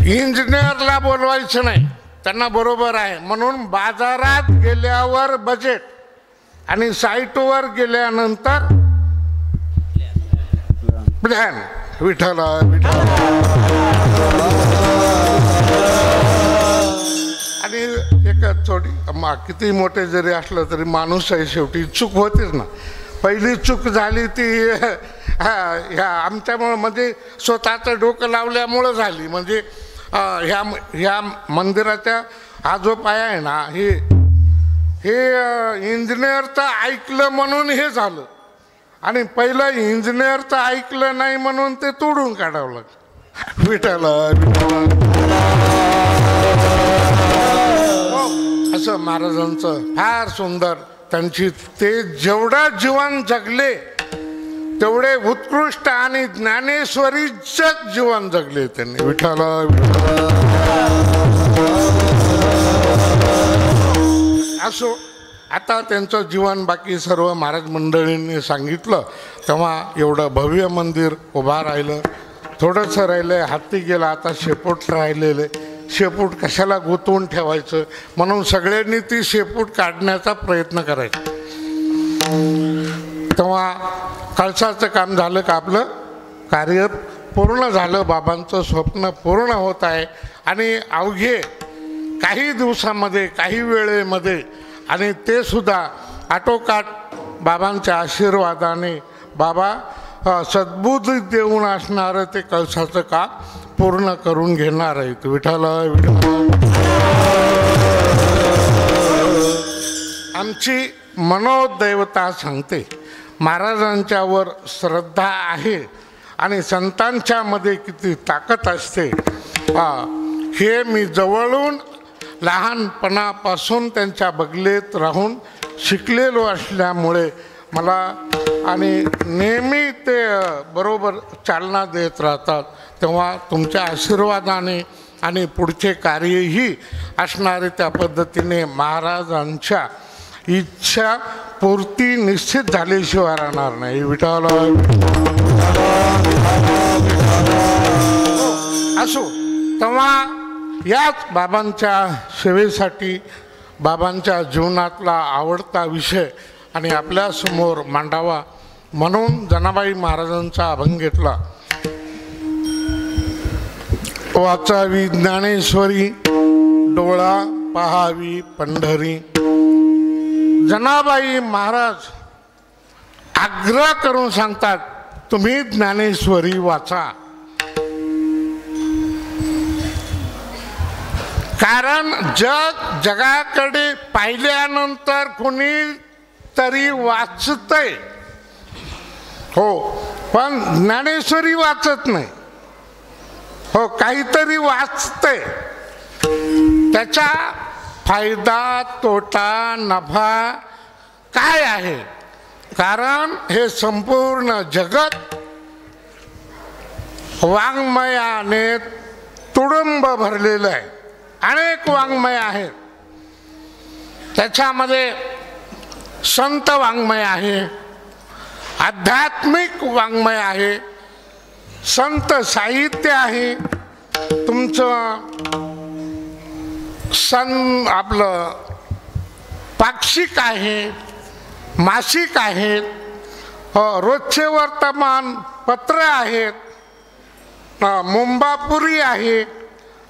इंजिनियरला बोलवायचं नाही, त्यांना बरोबर आहे म्हणून बाजारात गेल्यावर बजेट आणि साईटवर गेल्यानंतर प्लॅन. विठ्ठल विठ्ठल. आणि एक थोडी किती मोठे जरी असलं तरी माणूस आहे, शेवटी चूक होतेच ना. पहिली चूक झाली ती ह्या आमच्यामुळं, म्हणजे स्वतःचं डोकं लावल्यामुळं झाली. म्हणजे ह्या मंदिराच्या हा जो पाया आहे ना, हे इंजिनियरचं ऐकलं म्हणून हे झालं. आणि पहिलं इंजिनियरचं ऐकलं नाही म्हणून ते तोडून काढावं लागलं. विठ्ठल असं महाराजांचं फार सुंदर. त्यांची ते जेवढं जीवन जगले तेवढे उत्कृष्ट आणि ज्ञानेश्वरीचंच जीवन जगले त्यांनी. विठ्ठल असो. आता त्यांचं जीवन बाकी सर्व महाराज मंडळींनी सांगितलं. तेव्हा एवढं भव्य मंदिर उभा राहिलं. थोडंसं राहिलं, हाती गेला, आता शेपूट राहिलेले. शेपूट कशाला गुंतवून ठेवायचं म्हणून सगळ्यांनी ती शेपूट काढण्याचा प्रयत्न करायचा. तेव्हा कळसाचं काम झालं का आपलं कार्य पूर्ण झालं. बाबांचं स्वप्न पूर्ण होत आहे. आणि अवघे काही दिवसामध्ये, काही वेळेमध्ये, आणि ते सुद्धा आटोकाट बाबांच्या आशीर्वादाने बाबा सद्बुद्धी देऊन असणारं ते कळसाचं काम पूर्ण करून घेणार आहेत. विठ्ठल विठ्ठल. आमची मनोदैवता सांगते महाराजांच्यावर श्रद्धा आहे आणि संतांच्या मध्ये किती ताकद असते हे मी जवळून लहानपणापासून त्यांच्या बगलेत राहून शिकलेलो असल्यामुळे मला, आणि नेहमी ते बरोबर चालना देत राहतात. तेव्हा तुमच्या आशीर्वादाने आणि पुढचे कार्यही असणारे त्या पद्धतीने महाराजांच्या इच्छा पूर्ती निश्चित झाल्याशिवाय राहणार नाही. विठ्ठल असो. तेव्हा याच बाबांच्या सेवेसाठी बाबांच्या जीवनातला आवडता विषय आणि आपल्यासमोर मांडावा म्हणून जनाबाई महाराजांचा अभंग घेतला. वाचावी ज्ञानेश्वरी, डोळा पहावी पंढरी. जनाबाई महाराज आग्रह करून सांगतात, तुम्ही ज्ञानेश्वरी वाचा. कारण जगाकडे पाहिल्यानंतर कोणी तरी वाचतंय, हो, पण ज्ञानेश्वरी वाचत नाही. हो, काहीतरी वाचतंय. त्याचा फायदा, तोटा, नफा काय आहे? कारण हे संपूर्ण जगत वाङ्मयाने तुडुंब भरलेलं आहे. अनेक वाङ्मय आहेत. त्याच्यामध्ये संत वाङ्मय आहे, आध्यात्मिक वाङ्मय आहे, संत साहित्य आहे, तुमचं आपलं पाक्षिक आहे, मासिक आहेत, रोजचे वर्तमान पत्र आहेत, मुंबापुरी आहे,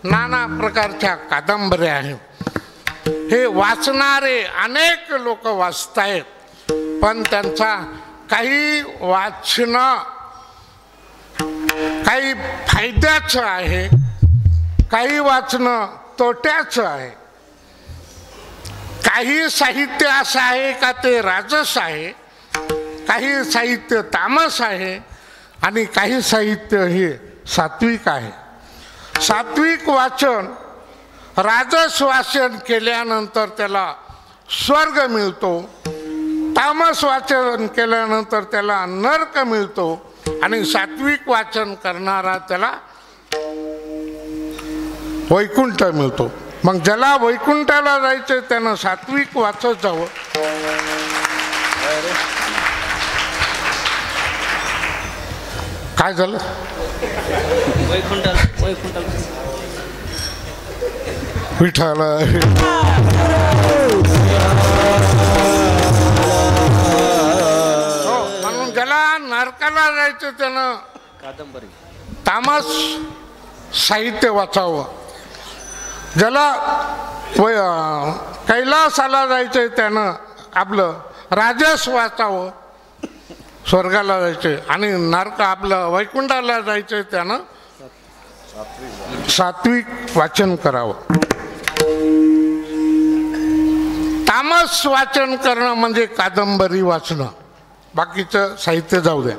नाना प्रकारच्या कादंबऱ्या आहेत. हे वाचणारे अनेक लोक वाचतायत, पण त्यांचा काही वाचणं काही फायद्याचं आहे, काही वाचणं तोट्याचं आहे. काही साहित्य असं आहे का ते राजस आहे, काही साहित्य तामस आहे, आणि काही साहित्य हे सात्विक आहे. सात्विक वाचन, राजस वाचन केल्यानंतर त्याला स्वर्ग मिळतो, तामस वाचन केल्यानंतर त्याला नरक मिळतो आणि सात्विक वाचन करणारा त्याला वैकुंठ मिळतो. मग ज्याला वैकुंठाला जायचं त्यानं सात्विक वाचत जावं. काय झालं? विठाला म्हणून ज्याला नरकाला जायचं त्यानं कादंबरी तामस साहित्य वाचावं. ज्याला कैलासाला जायचंय त्यानं आपलं राजस वाचावं, स्वर्गाला जायचंय. आणि नरक आपलं वैकुंठाला जायचंय त्यानं सात्विक वाचन करावं. तामस वाचन करणं म्हणजे कादंबरी वाचणं, बाकीचं साहित्य जाऊ द्या.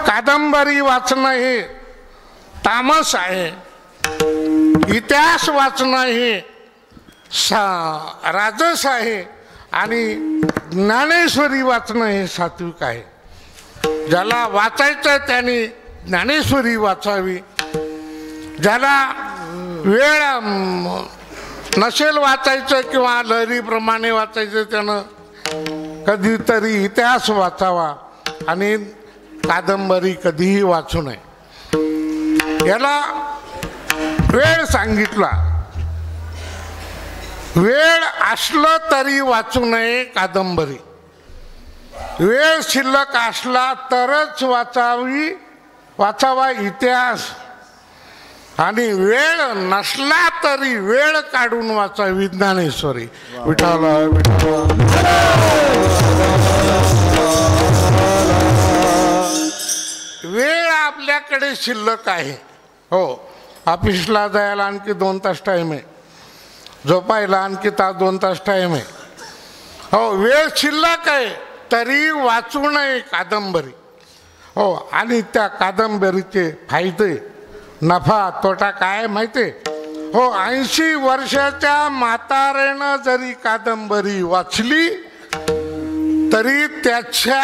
कादंबरी वाचणं हे तामस आहे, इतिहास वाचणं हे राजस आहे आणि ज्ञानेश्वरी वाचणं हे सात्विक आहे. ज्याला वाचायचं त्याने ज्ञानेश्वरी वाचावी. ज्याला वेळ नसेल वाचायचं किंवा लहरीप्रमाणे वाचायचं त्यानं कधीतरी इतिहास वाचावा आणि कादंबरी कधीही वाचू नये. याला वेळ सांगितला. वेळ असलं तरी वाचू नये कादंबरी. वेळ शिल्लक असला तरच वाचावा इतिहास. आणि वेळ नसला तरी वेळ काढून वाचावी ज्ञानेश्वरी. विठाला वेळ आपल्याकडे शिल्लक आहे. हो, ऑफिसला जायला आणखी 2 तास टाईम आहे, झोपायला आणखी 2 तास टाईम आहे. हो, वेळ शिल्लक आहे तरी वाचू नये कादंबरी. हो, आणि त्या कादंबरीचे फायदे नफा तोटा काय माहिती आहे? हो, 80 वर्षाच्या म्हाताऱ्यानं जरी कादंबरी वाचली तरी त्याच्या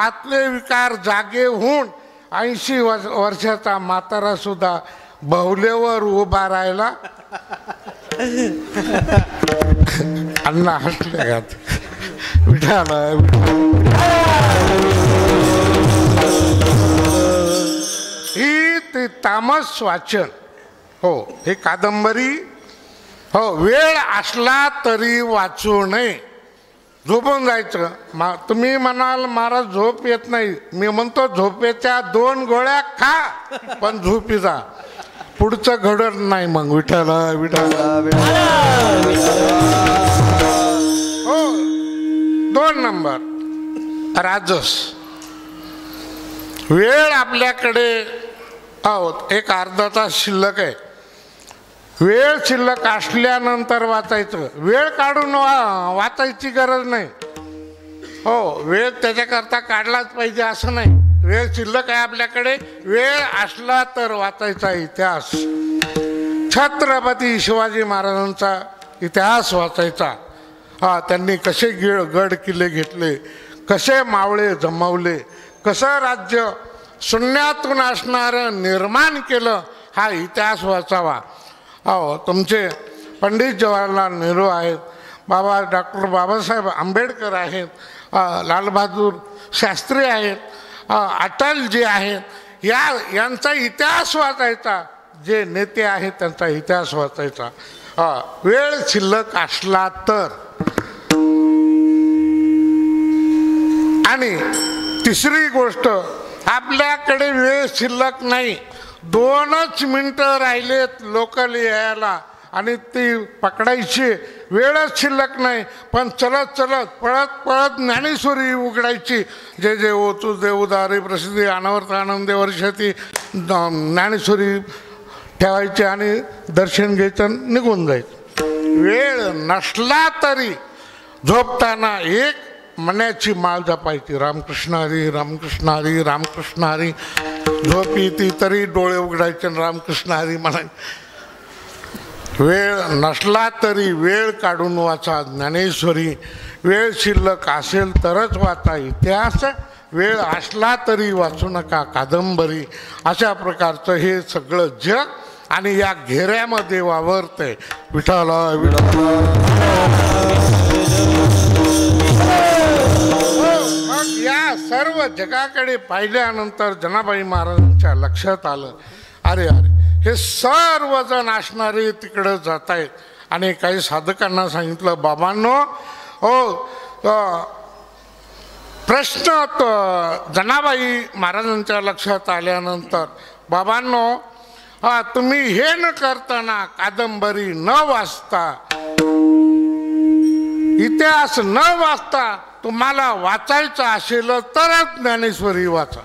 आतले विकार जागे होऊन 80 वर्षाचा म्हातारा सुद्धा बहुलेवर उभा राहिला. अण्णा हसले गात विठाला. ही ते तामस वाचन. हो, हे कादंबरी. हो, वेळ असला तरी वाचू नये. झोपून जायचं. तुम्ही म्हणाल मला झोप येत नाही. मी म्हणतो झोपेच्या 2 गोळ्या खा पण झोपी जा. पुढचं घडत नाही. मग विठाला विठाला. हो, 2 नंबर राजस. वेळ आपल्याकडे एक अर्धा तास शिल्लक आहे. वेळ शिल्लक असल्यानंतर वाचायचं. वेळ काढून वाचायची गरज नाही. हो, वेळ त्याच्याकरता काढलाच पाहिजे असं नाही. वेळ शिल्लक आहे आपल्याकडे. वेळ असला तर वाचायचा इतिहास. छत्रपती शिवाजी महाराजांचा इतिहास वाचायचा. त्यांनी कसे गड किल्ले घेतले, कसे मावळे जमवले, कसं राज्य शून्यातून असणारं निर्माण केलं, हा इतिहास वाचावा. हो, तुमचे पंडित जवाहरलाल नेहरू आहेत, डॉक्टर बाबासाहेब आंबेडकर आहेत, लालबहादूर शास्त्री आहेत, अटलजी आहेत. यांचा इतिहास वाचायचा. जे नेते आहेत त्यांचा इतिहास वाचायचा. वेळ शिल्लक असला तर. आणि तिसरी गोष्ट, आपल्याकडे वेळ शिल्लक नाही. 2च मिनटं राहिलेत लोकल यायला आणि ती पकडायची. वेळच शिल्लक नाही. पण चलत चलत पळत पळत ज्ञानेश्वरी उघडायची. जे जे ओतू देवदारी प्रसिद्धी अनवर्त आनंदे वर्षाती ज्ञानेश्वरी ठेवायची आणि दर्शन घ्यायचं, निघून जायचं. वेळ नसला तरी झोपताना एक मनाची माळ जपायची. रामकृष्ण हरी रामकृष्ण हरी रामकृष्ण हरी. झोप येते तरी डोळे उघडायचे रामकृष्ण हरी म्हणायचे. वेळ नसला तरी वेळ काढून वाचा ज्ञानेश्वरी, वेळ शिल्लक असेल तरच वाचा इतिहास, वेळ असला तरी वाचू नका कादंबरी. अशा प्रकारचं हे सगळं जग आणि या घेऱ्यामध्ये वावरतंय. विठ्ठल विठ्ठल. मग या सर्व जगाकडे पाहिल्यानंतर जनाबाई महाराजांच्या लक्षात आलं, अरे अरे हे सर्वजण असणारे तिकडं जात आहेत. आणि काही साधकांना सांगितलं, बाबांनो हो प्रश्न जनाबाई महाराजांच्या लक्षात आल्यानंतर, बाबांनो तुम्ही हे न करताना, कादंबरी न वाचता, इतिहास न वाचता तुम्हाला वाचायचं असेल तरच ज्ञानेश्वरी वाचा.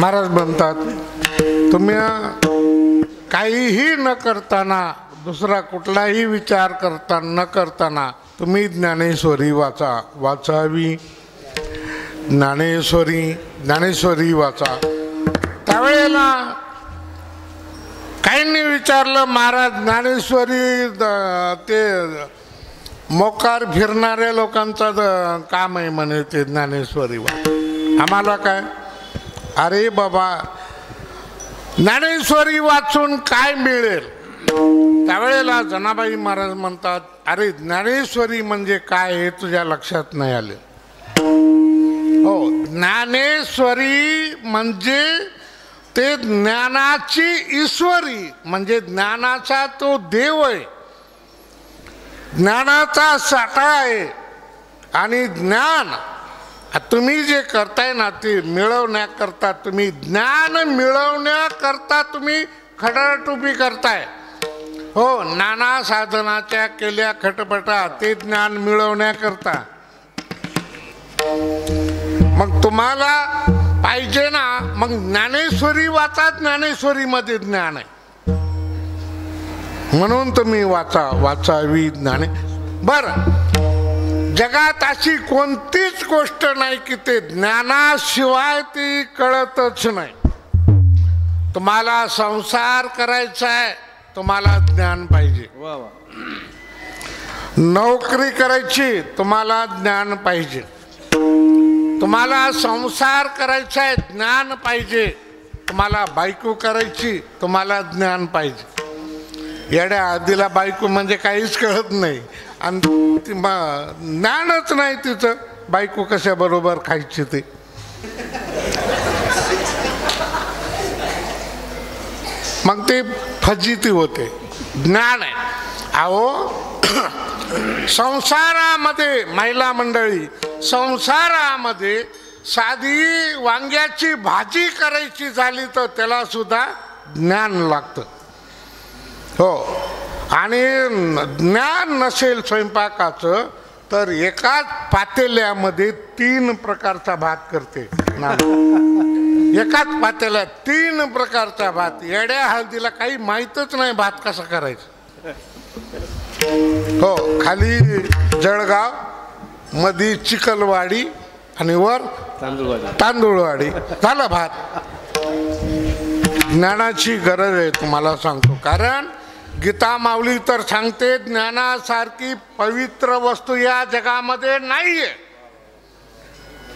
महाराज म्हणतात, तुम्ही काहीही न करताना, दुसरा कुठलाही विचार न करताना तुम्ही ज्ञानेश्वरी वाचावी. ज्ञानेश्वरी वाचा. त्यावेळेला काहींनी विचारलं, महाराज ज्ञानेश्वरी ते मोकार फिरणाऱ्या लोकांचा काम आहे म्हणे ते ज्ञानेश्वरी आम्हाला काय. अरे बाबा, ज्ञानेश्वरी वाचून काय मिळेल. त्यावेळेला जनाबाई महाराज म्हणतात, अरे ज्ञानेश्वरी म्हणजे काय हे तुझ्या लक्षात नाही आले. हो, ज्ञानेश्वरी म्हणजे ते ज्ञानाची ईश्वरी, म्हणजे ज्ञानाचा तो देव आहे, ज्ञानाचा साठा आहे. आणि ज्ञान तुम्ही जे करताय ना ते मिळवण्याकरता, तुम्ही ज्ञान मिळवण्याकरता तुम्ही खटाटोपी करताय. हो, नाना साधनाच्या केल्या खटपटा ते ज्ञान मिळवण्याकरता. मग तुम्हाला पाहिजे ना, मग ज्ञानेश्वरी वाचा. ज्ञानेश्वरीमध्ये ज्ञान आहे म्हणून तुम्ही वाचावी ज्ञाने. बरं, जगात अशी कोणतीच गोष्ट नाही की ते ज्ञानाशिवाय ती कळतच नाही. तुम्हाला संसार करायचा आहे, तुम्हाला ज्ञान पाहिजे. नोकरी करायची, तुम्हाला ज्ञान पाहिजे. तुम्हाला संसार करायचा आहे, ज्ञान पाहिजे. तुम्हाला बायको करायची, तुम्हाला ज्ञान पाहिजे. येड्या आधीला बायको म्हणजे काहीच कळत नाही आणि ज्ञानच नाही तिचं, बायको कशा बरोबर खायची ते. मग ते फजिती होते. ज्ञान आहे. अहो संसारामध्ये महिला मंडळी, संसारामध्ये साधी वांग्याची भाजी करायची झाली तर त्याला सुद्धा ज्ञान लागतं. हो, आणि ज्ञान नसेल स्वयंपाकाचं तर एकाच पातेल्यामध्ये 3 प्रकारचा भात करते. एकाच पातेल्यात 3 प्रकारचा भात. येड्या हळदीला काही माहीतच नाही भात कसा करायचा. हो, खाली जळगाव, मधी चिखलवाडी आणि वर तांदूळवाडी, झाला भात. ज्ञानाची गरज आहे तुम्हाला सांगतो. कारण गीता माऊली तर सांगते ज्ञानासारखी पवित्र वस्तू या जगामध्ये नाहीये.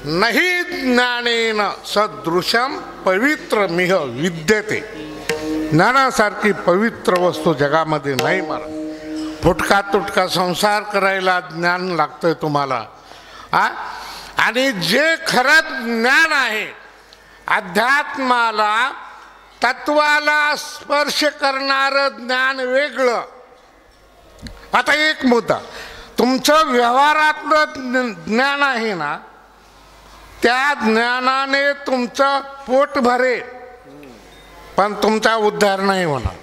नाही ज्ञानेन सदृशम पवित्र मिह विद्यते. ज्ञानासारखी पवित्र वस्तू जगामध्ये नाही. मला फुटका तुटका संसार करायला ज्ञान लागतंय तुम्हाला. आणि जे खरं ज्ञान आहे, अध्यात्माला तत्वाला स्पर्श करणारं ज्ञान वेगळं. आता एक मुद्दा, तुमचं व्यवहारातलं ज्ञान आहे ना, त्या ज्ञानाने तुमचं पोट भरे पण तुमचा उद्धार नाही होणार.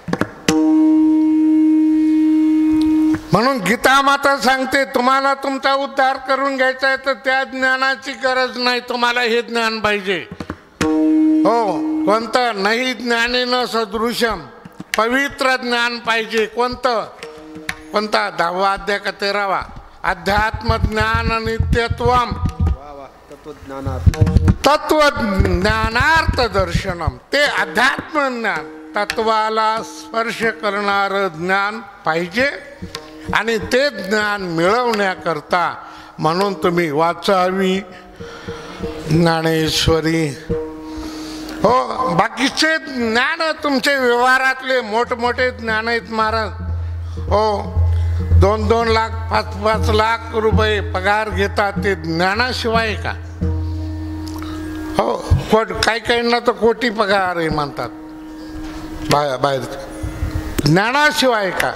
म्हणून गीता माता सांगते तुम्हाला तुमचा उद्धार करून घ्यायचा आहे तर त्या ज्ञानाची गरज नाही, तुम्हाला हे ज्ञान पाहिजे. हो, कोणतं? नाही ज्ञानेन सदृशम, पवित्र ज्ञान पाहिजे. कोणतं? कोणता? 10वा अध्याय का 13वा? अध्यात्म ज्ञान नित्यत्वम तत्वज्ञानार्थ दर्शनम. ते अध्यात्म ज्ञान, तत्वाला स्पर्श करणार ज्ञान पाहिजे. आणि ते ज्ञान मिळवण्याकरता म्हणून तुम्ही वाचावी ज्ञानेश्वरी. हो, बाकीचे ज्ञान तुमचे व्यवहारातले मोठमोठे ज्ञान आहेत महाराज. हो, 2-2 लाख 5-5 लाख रुपये पगार घेतात, ते ज्ञानाशिवाय का? हो, काही तर कोटी पगार आहे म्हणतात बाहेर, ज्ञानाशिवाय का?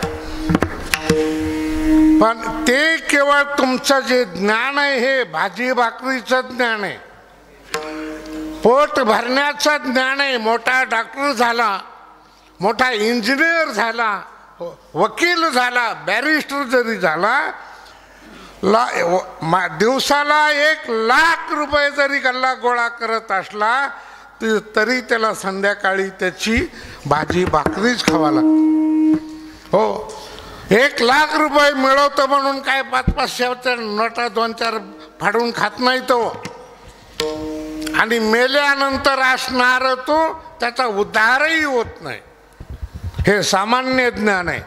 पण ते केवळ तुमचं जे ज्ञान आहे हे भाजी भाकरीचं ज्ञान आहे, पोट भरण्याचं ज्ञान आहे. मोठा डॉक्टर झाला, मोठा इंजिनियर झाला, वकील झाला, बॅरिस्टर जरी झाला, दिवसाला 1 लाख रुपये जरी गल्ला गोळा करत असला तरी त्याला संध्याकाळी त्याची भाजी भाकरीच खावा लागते. हो, 1 लाख रुपये मिळवतो म्हणून काय 500-500च्या नोटा 2-4 फाडून खात नाही तो. आणि मेल्यानंतर असणार तो त्याचा उद्धारही होत नाही. हे सामान्य ज्ञान आहे,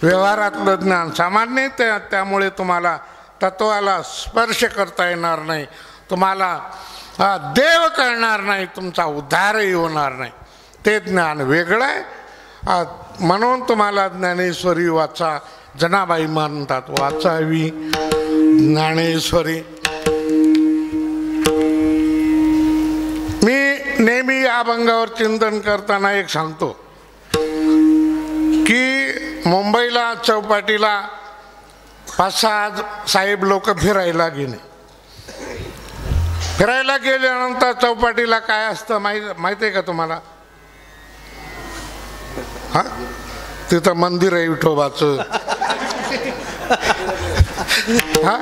व्यवहारातलं ज्ञान सामान्य. त्यामुळे तुम्हाला तत्वाला स्पर्श करता येणार नाही, तुम्हाला देव करणार नाही, तुमचा उद्धारही होणार नाही. ते ज्ञान वेगळं आहे. म्हणून तुम्हाला ज्ञानेश्वरी वाचा. जनाबाई म्हणतात वाचावी ज्ञानेश्वरी. मी नेहमी या अभंगावर चिंतन करताना एक सांगतो की मुंबईला चौपाटीला 5-6 साहेब लोक फिरायला गेले. फिरायला गेल्यानंतर चौपाटीला काय असतं माहिती आहे का तुम्हाला? हा, तिथं मंदिर आहे विठोबाचं. हा,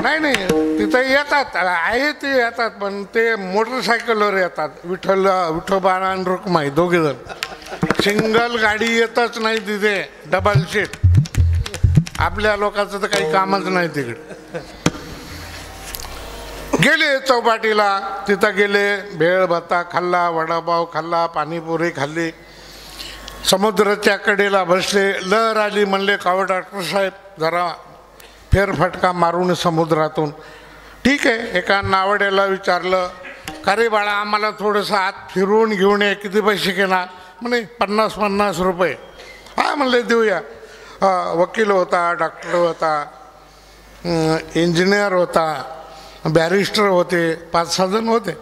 नाही नाही तिथं येतात आहे ते येतात पण ते मोटरसायकलवर येतात विठोबा आणि रुक्माई दोघे जण सिंगल गाडी येतच नाही तिथे डबल सीट आपल्या लोकांचं तर काही कामच नाही तिकडे गेले चौपाटीला तिथं गेले भेळ भत्ता खाल्ला वडापाव खाल्ला पाणीपुरी खाल्ली समुद्राच्या कडेला बसले लहर आली म्हणले कावड डॉक्टर साहेब जरा फेरफटका मारून समुद्रातून ठीक आहे एका नावड्याला विचारलं का रे बाळा आम्हाला थोडंसं आत फिरवून घेऊन ये किती पैसे घेणार म्हणे 50 रुपये हा म्हणले देऊया वकील होता डॉक्टर होता इंजिनियर होता बॅरिस्टर होते 5-6 जण होते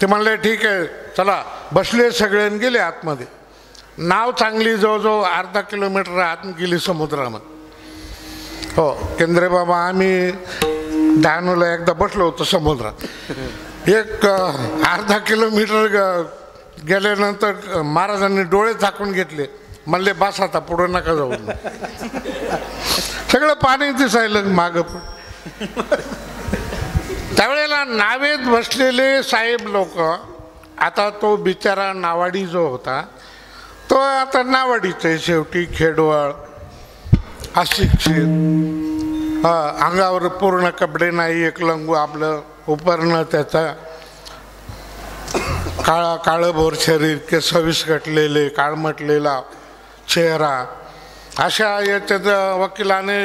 ते म्हणले ठीक आहे चला बसले सगळे गेले आतमध्ये नाव चांगली जवळजवळ अर्धा किलोमीटर आत गेली समुद्रामध्ये हो केंद्रे बाबा आम्ही डहाणूला एकदा बसलो होतो समुद्रात एक अर्धा किलोमीटर गेल्यानंतर महाराजांनी डोळे झाकून घेतले म्हणले बस आता पुढं नका जाऊ सगळं पाणी दिसायलं मागं त्यावेळेला नावेत बसलेले साहेब लोक आता तो बिचारा नावाडी जो होता तो आता नावाडीच आहे शेवटी खेडवळ अशिक्षित अंगावर पूर्ण कपडे नाही एक लंगू आपलं उपरणं त्याचा काळभोर शरीर केस विस्कटलेले काळमटलेला चेहरा अशा याच्यात वकिलाने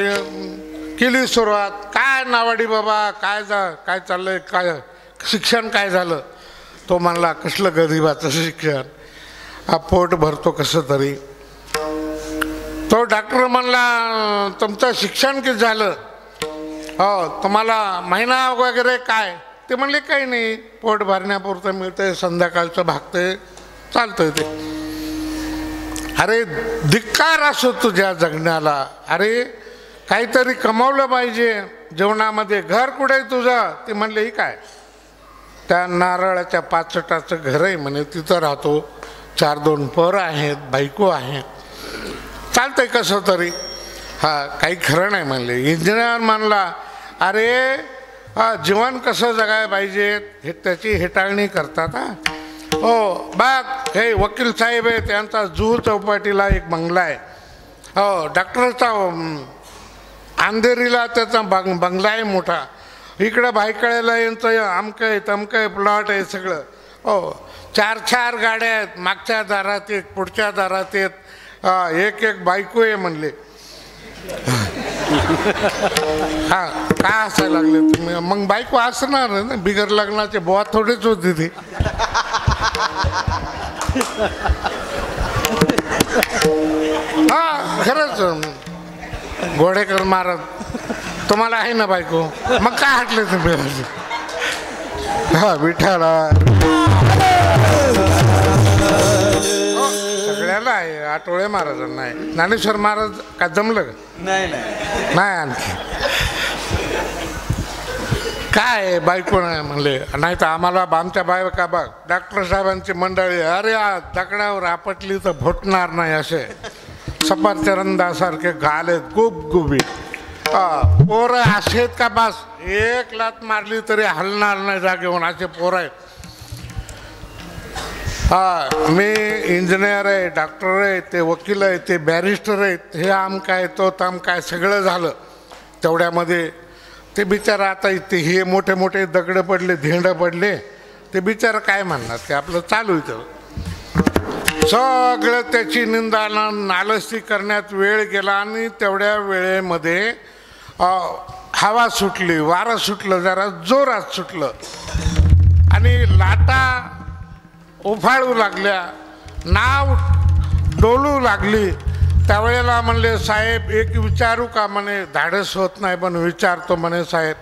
केली सुरुवात काय नावाडी बाबा काय चाललंय काय शिक्षण काय झालं तो म्हणला कसलं गरीबाचं शिक्षण हा पोट भरतो कसं तरी तो डॉक्टर म्हणला तुमचं शिक्षण किती झालं हो तुम्हाला महिना वगैरे काय ते म्हणले काही नाही पोट भरण्यापुरतं मिळतंय संध्याकाळचं भागतंय चालतंय ते अरे धिक्कार असो तुझ्या जगण्याला अरे काहीतरी कमावलं पाहिजे जेवणामध्ये घर कुठे तुझं ते म्हणले ही काय त्या नारळाच्या पाचटाचं घर आहे म्हणे तिथं राहतो 4-2 पोरं आहेत बायको आहे चालतंय कसं तरी हा काही खरं नाही म्हणले इंजिनियर म्हणला अरे जीवन कसं जगायला पाहिजे हे त्याची हेटाळणी करतात हो बघ हे वकील साहेब आहे त्यांचा जुहू चौपाटीला एक बंगला आहे हो डॉक्टरचा अंधेरीला त्याचा बंगला आहे मोठा इकडं भायखळ्याला यांचं आमकं आहे तमकं आहे प्लॉट आहे सगळं हो 4 गाड्या आहेत मागच्या दारात एक पुढच्या दारात एक बायको आहे म्हणले हा काय हसायला लागले तुम्ही मग बायको असणार ना बिगर लग्नाचे बुवा थोडेच होते ते हा खरंच घोडेकर महाराज तुम्हाला आहे ना बायको मग काय हटले तुम्ही हा विठाला सगळ्याला आहे आठवळे महाराजांना आहे ज्ञानेश्वर महाराज का जमलं का नाही आणखी काय बायको नाही म्हणले नाही तर आम्हाला आमच्या बायका बघ डॉक्टर साहेबांची मंडळी अरे दगडावर आपटली तर फुटणार नाही असे सफरचंदासारखे गाल आहेत गुबगुबी पोरं असे आहेत का बस एक लात मारली तरी हलणार नाही जागेहून असे पोरं आहेत मी इंजिनियर आहे डॉक्टर आहे ते वकील आहे ते बॅरिस्टर आहेत हे आम काय तो ताम काय सगळं झालं तेवढ्यामध्ये ते बिचारा आता इथे हे मोठे मोठे दगडं पडले धेंडं पडले ते बिचारा काय म्हणणार ते आपलं चालू इथं सगळं त्याची निंदा नालस्ती करण्यात वेळ गेला आणि तेवढ्या वेळेमध्ये हवा सुटली वारं सुटलं जरा जोरात सुटलं आणि लाटा उफाळू लागल्या नाव डोलू लागली त्यावेळेला म्हणले साहेब एक विचारू का म्हणे धाडस होत नाही पण विचारतो म्हणे साहेब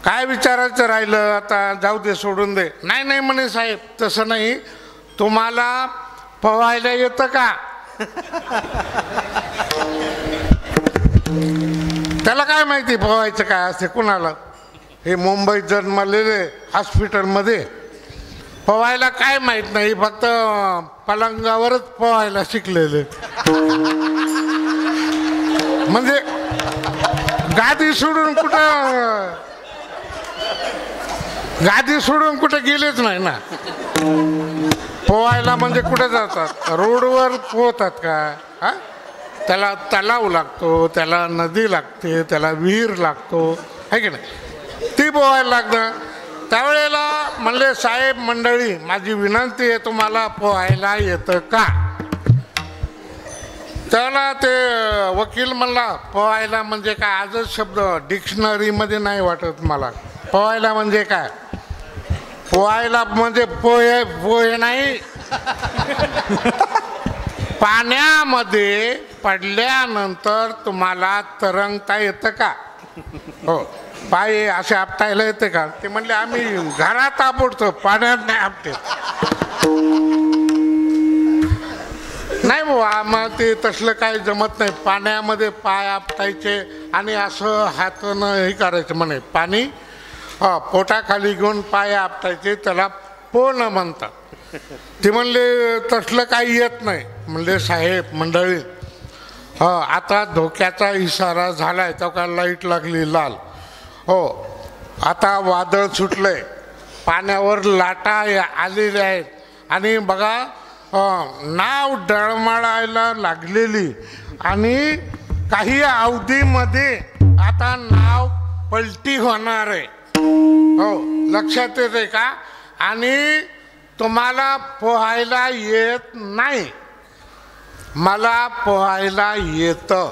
काय विचारायचं राहिलं आता जाऊ दे सोडून दे नाही म्हणे साहेब तसं नाही तुम्हाला पोहायला येतं का त्याला काय माहिती पोहायचं काय असते कुणाला हे मुंबईत जन्मलेले हॉस्पिटलमध्ये पोहायला काय माहीत नाही फक्त पलंगावरच पोहायला शिकलेले म्हणजे गादी सोडून कुठं गेलेच नाही ना. पोहायला म्हणजे कुठे जातात? रोडवर पोहतात का? हा, त्याला तलाव लागतो, त्याला नदी लागते, त्याला विहीर लागतो, आहे की नाही? ती पोहायला लागतं. त्यावेळेला म्हणले साहेब मंडळी माझी विनंती आहे तुम्हाला पोहायला येतं का? त्याला ते वकील म्हणला पोहायला म्हणजे काय? आजच शब्द डिक्शनरीमध्ये नाही वाटत मला. पोहायला म्हणजे काय? पोहायला म्हणजे पोहे नाही, पाण्यामध्ये पडल्यानंतर तुम्हाला तरंगता येतं का? हो, पाय असे आपटायला येते का? ते म्हणले आम्ही घरात आपटतो, पाण्यात नाही आपटे. नाही बाबा, मग ते तसलं काही जमत नाही. पाण्यामध्ये पाय आपटायचे आणि असं हातानं हे करायचं म्हणे. पाणी पोटाखाली घेऊन पाय आपटायचे, त्याला पोहणं म्हणतात. ते म्हणले तसलं काही येत नाही. म्हणले साहेब मंडळी आता धोक्याचा इशारा झालाय, तो का लाईट लागली लाल. हो, आता वादळ सुटलंय, पाण्यावर लाटा आलेल्या आहेत आणि बघा नाव डळमळायला लागलेली आणि काही अवधीमध्ये आता नाव पलटी होणार आहे. हो, लक्षात येते का? आणि तुम्हाला पोहायला येत नाही, मला पोहायला येतं.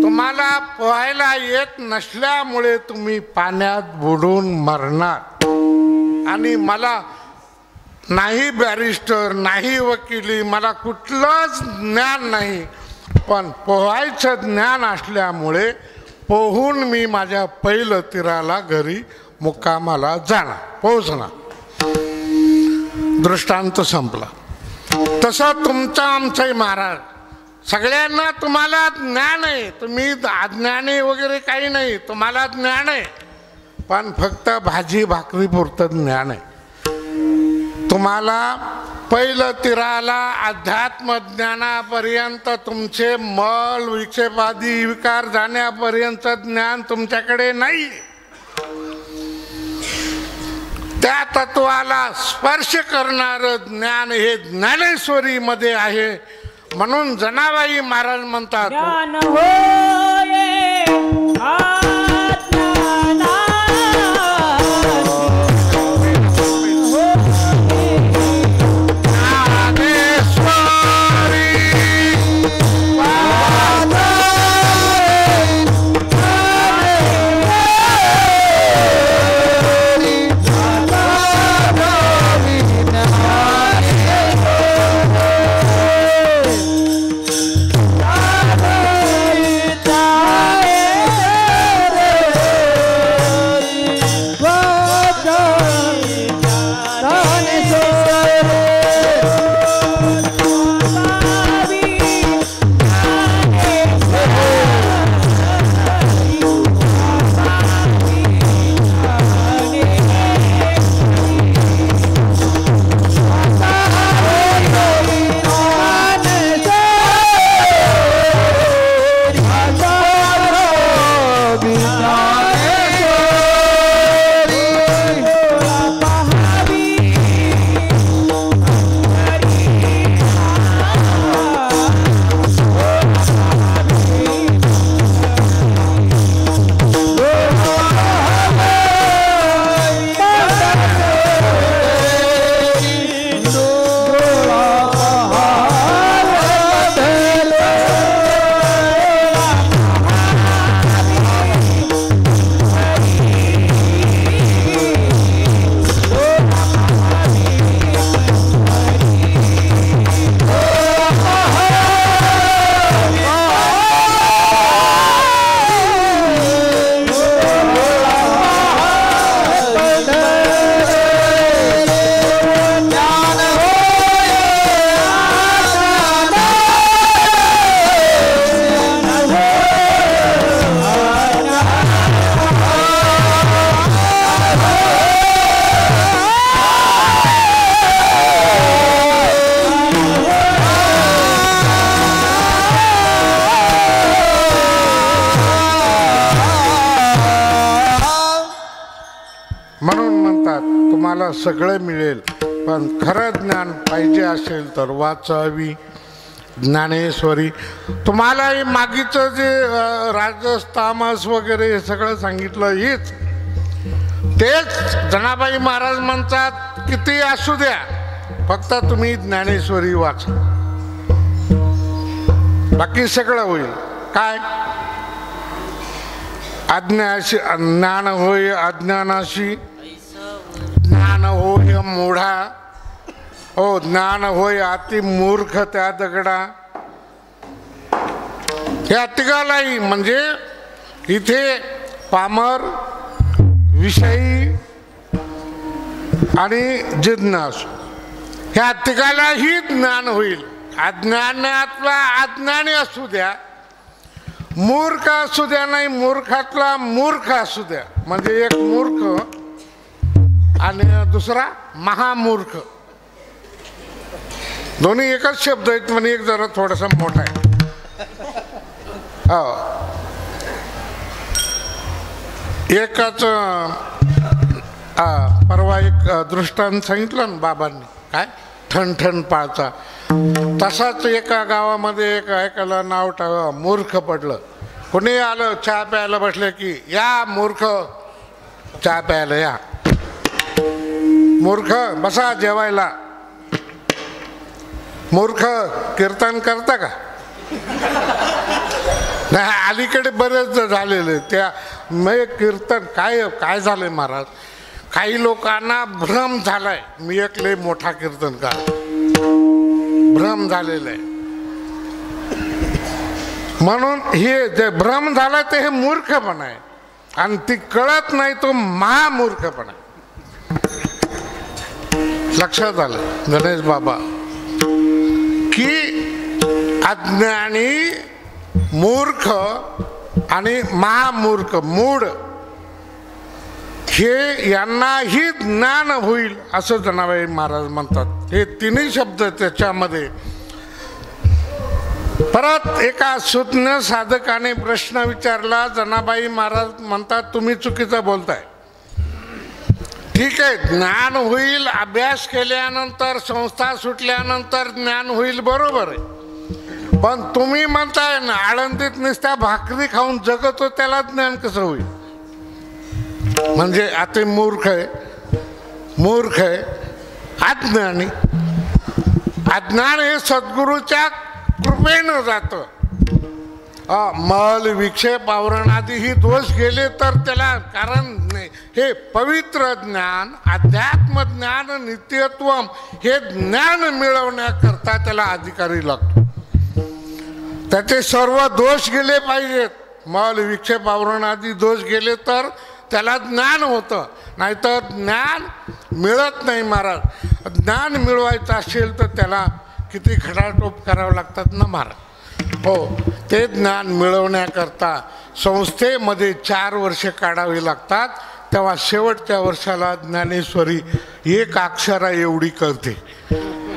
तुम्हाला पोहायला येत नसल्यामुळे तुम्ही पाण्यात बुडून मरणार. आणि मला नाही बॅरिस्टर, नाही वकिली, मला कुठलंच ज्ञान नाही, पण पोहायचं ज्ञान असल्यामुळे पोहून मी माझ्या पहिलं तीराला घरी मुक्कामाला जाणार, पोहोचणार. दृष्टांत संपला. तसं तुमचं आमचंही महाराज, सगळ्यांना तुम्हाला ज्ञान आहे. तुम्ही अज्ञानी वगैरे काही नाही, तुम्हाला ज्ञान आहे, पण फक्त भाजी भाकरी पुरतं ज्ञान आहे. तुम्हाला पहिलं तीराला अध्यात्म ज्ञानापर्यंत तुमचे मल विक्षेपादी विकार जाण्यापर्यंत ज्ञान तुमच्याकडे नाही. त्या तत्वाला स्पर्श करणारं ज्ञान हे ज्ञानेश्वरीमध्ये आहे. म्हणून जनाबाई महाराज म्हणतात सगळं मिळेल, पण खरं ज्ञान पाहिजे असेल तर वाचावी ज्ञानेश्वरी. तुम्हाला हे मागीचं जे राजस तामस वगैरे हे सगळं सांगितलं हेच तेच जनाबाई महाराज म्हणतात किती असू द्या, फक्त तुम्ही ज्ञानेश्वरी वाचा, बाकी सगळं होईल. काय अज्ञाशी ज्ञान होय अज्ञानाशी, ज्ञान होय मूढा, हो ज्ञान होय अति मूर्ख त्या दगडा. या तिघालाही म्हणजे इथे पामर, विषयी आणि जिज्ञासू ह्या तिघालाही ज्ञान होईल. अज्ञानातला अज्ञानी असू द्या, मूर्ख असू द्या, नाही मूर्खातला मूर्ख असू द्या, म्हणजे एक मूर्ख आणि दुसरा महामूर्ख, दोन्ही एकच शब्द आहेत, पण एक जरा थोडासा मोठा आहे. हो एकच परवा एक दृष्टांत सांगितलं ना बाबांनी, काय ठणठण पाळचा. तसाच एका गावामध्ये एक ऐकायला नाव मूर्ख पडलं. कोणी आलं चहा प्यायला बसले की या मूर्ख चहा प्यायला या, मूर्ख बसा जेवायला, मूर्ख कीर्तन करता का. नाही अलीकडे बरेच झालेले त्या कीर्तन काय काय झालंय महाराज, काही लोकांना भ्रम झालाय मी एक लय मोठा कीर्तनकार, भ्रम झालेला आहे. म्हणून हे जे भ्रम झाला ते हे मूर्खपणा आहे, आणि ती कळत नाही तो महामूर्खपणा आहे. लक्षात आलं गणेश बाबा की अज्ञानी, मूर्ख आणि महामूर्ख मूढ हे यांनाही ज्ञान होईल असं जनाबाई महाराज म्हणतात. हे तिन्ही शब्द त्याच्यामध्ये. परत एका सुज्ञ साधकाने प्रश्न विचारला. जनाबाई महाराज म्हणतात तुम्ही चुकीचं बोलताय. ठीक आहे ज्ञान होईल, अभ्यास केल्यानंतर संस्था सुटल्यानंतर ज्ञान होईल, बरोबर आहे, पण तुम्ही म्हणताय ना आळंदीत नुसत्या भाकरी खाऊन जगतो त्याला ज्ञान कसं होईल. म्हणजे आता मूर्ख आहे, मूर्ख आहे, अज्ञानी. अज्ञान हे सद्गुरूच्या कृपेनं जातं. मल विक्षेप आवरण आदी ही दोष गेले तर त्याला कारण हे पवित्र ज्ञान, अध्यात्म ज्ञान, नित्यत्वम हे ज्ञान मिळवण्याकरता त्याला अधिकारी लागतो. त्याचे सर्व दोष गेले पाहिजेत. मल विक्षेप आवरण आदी दोष गेले तर त्याला ज्ञान होतं, नाहीतर ज्ञान मिळत नाही. महाराज ज्ञान मिळवायचं असेल तर त्याला किती खटाटोप करावं लागतात ना महाराज. हो ते ज्ञान मिळवण्याकरता संस्थेमध्ये 4 वर्षे काढावी लागतात. तेव्हा शेवटच्या वर्षाला ज्ञानेश्वरी एक अक्षरा एवढी कळते.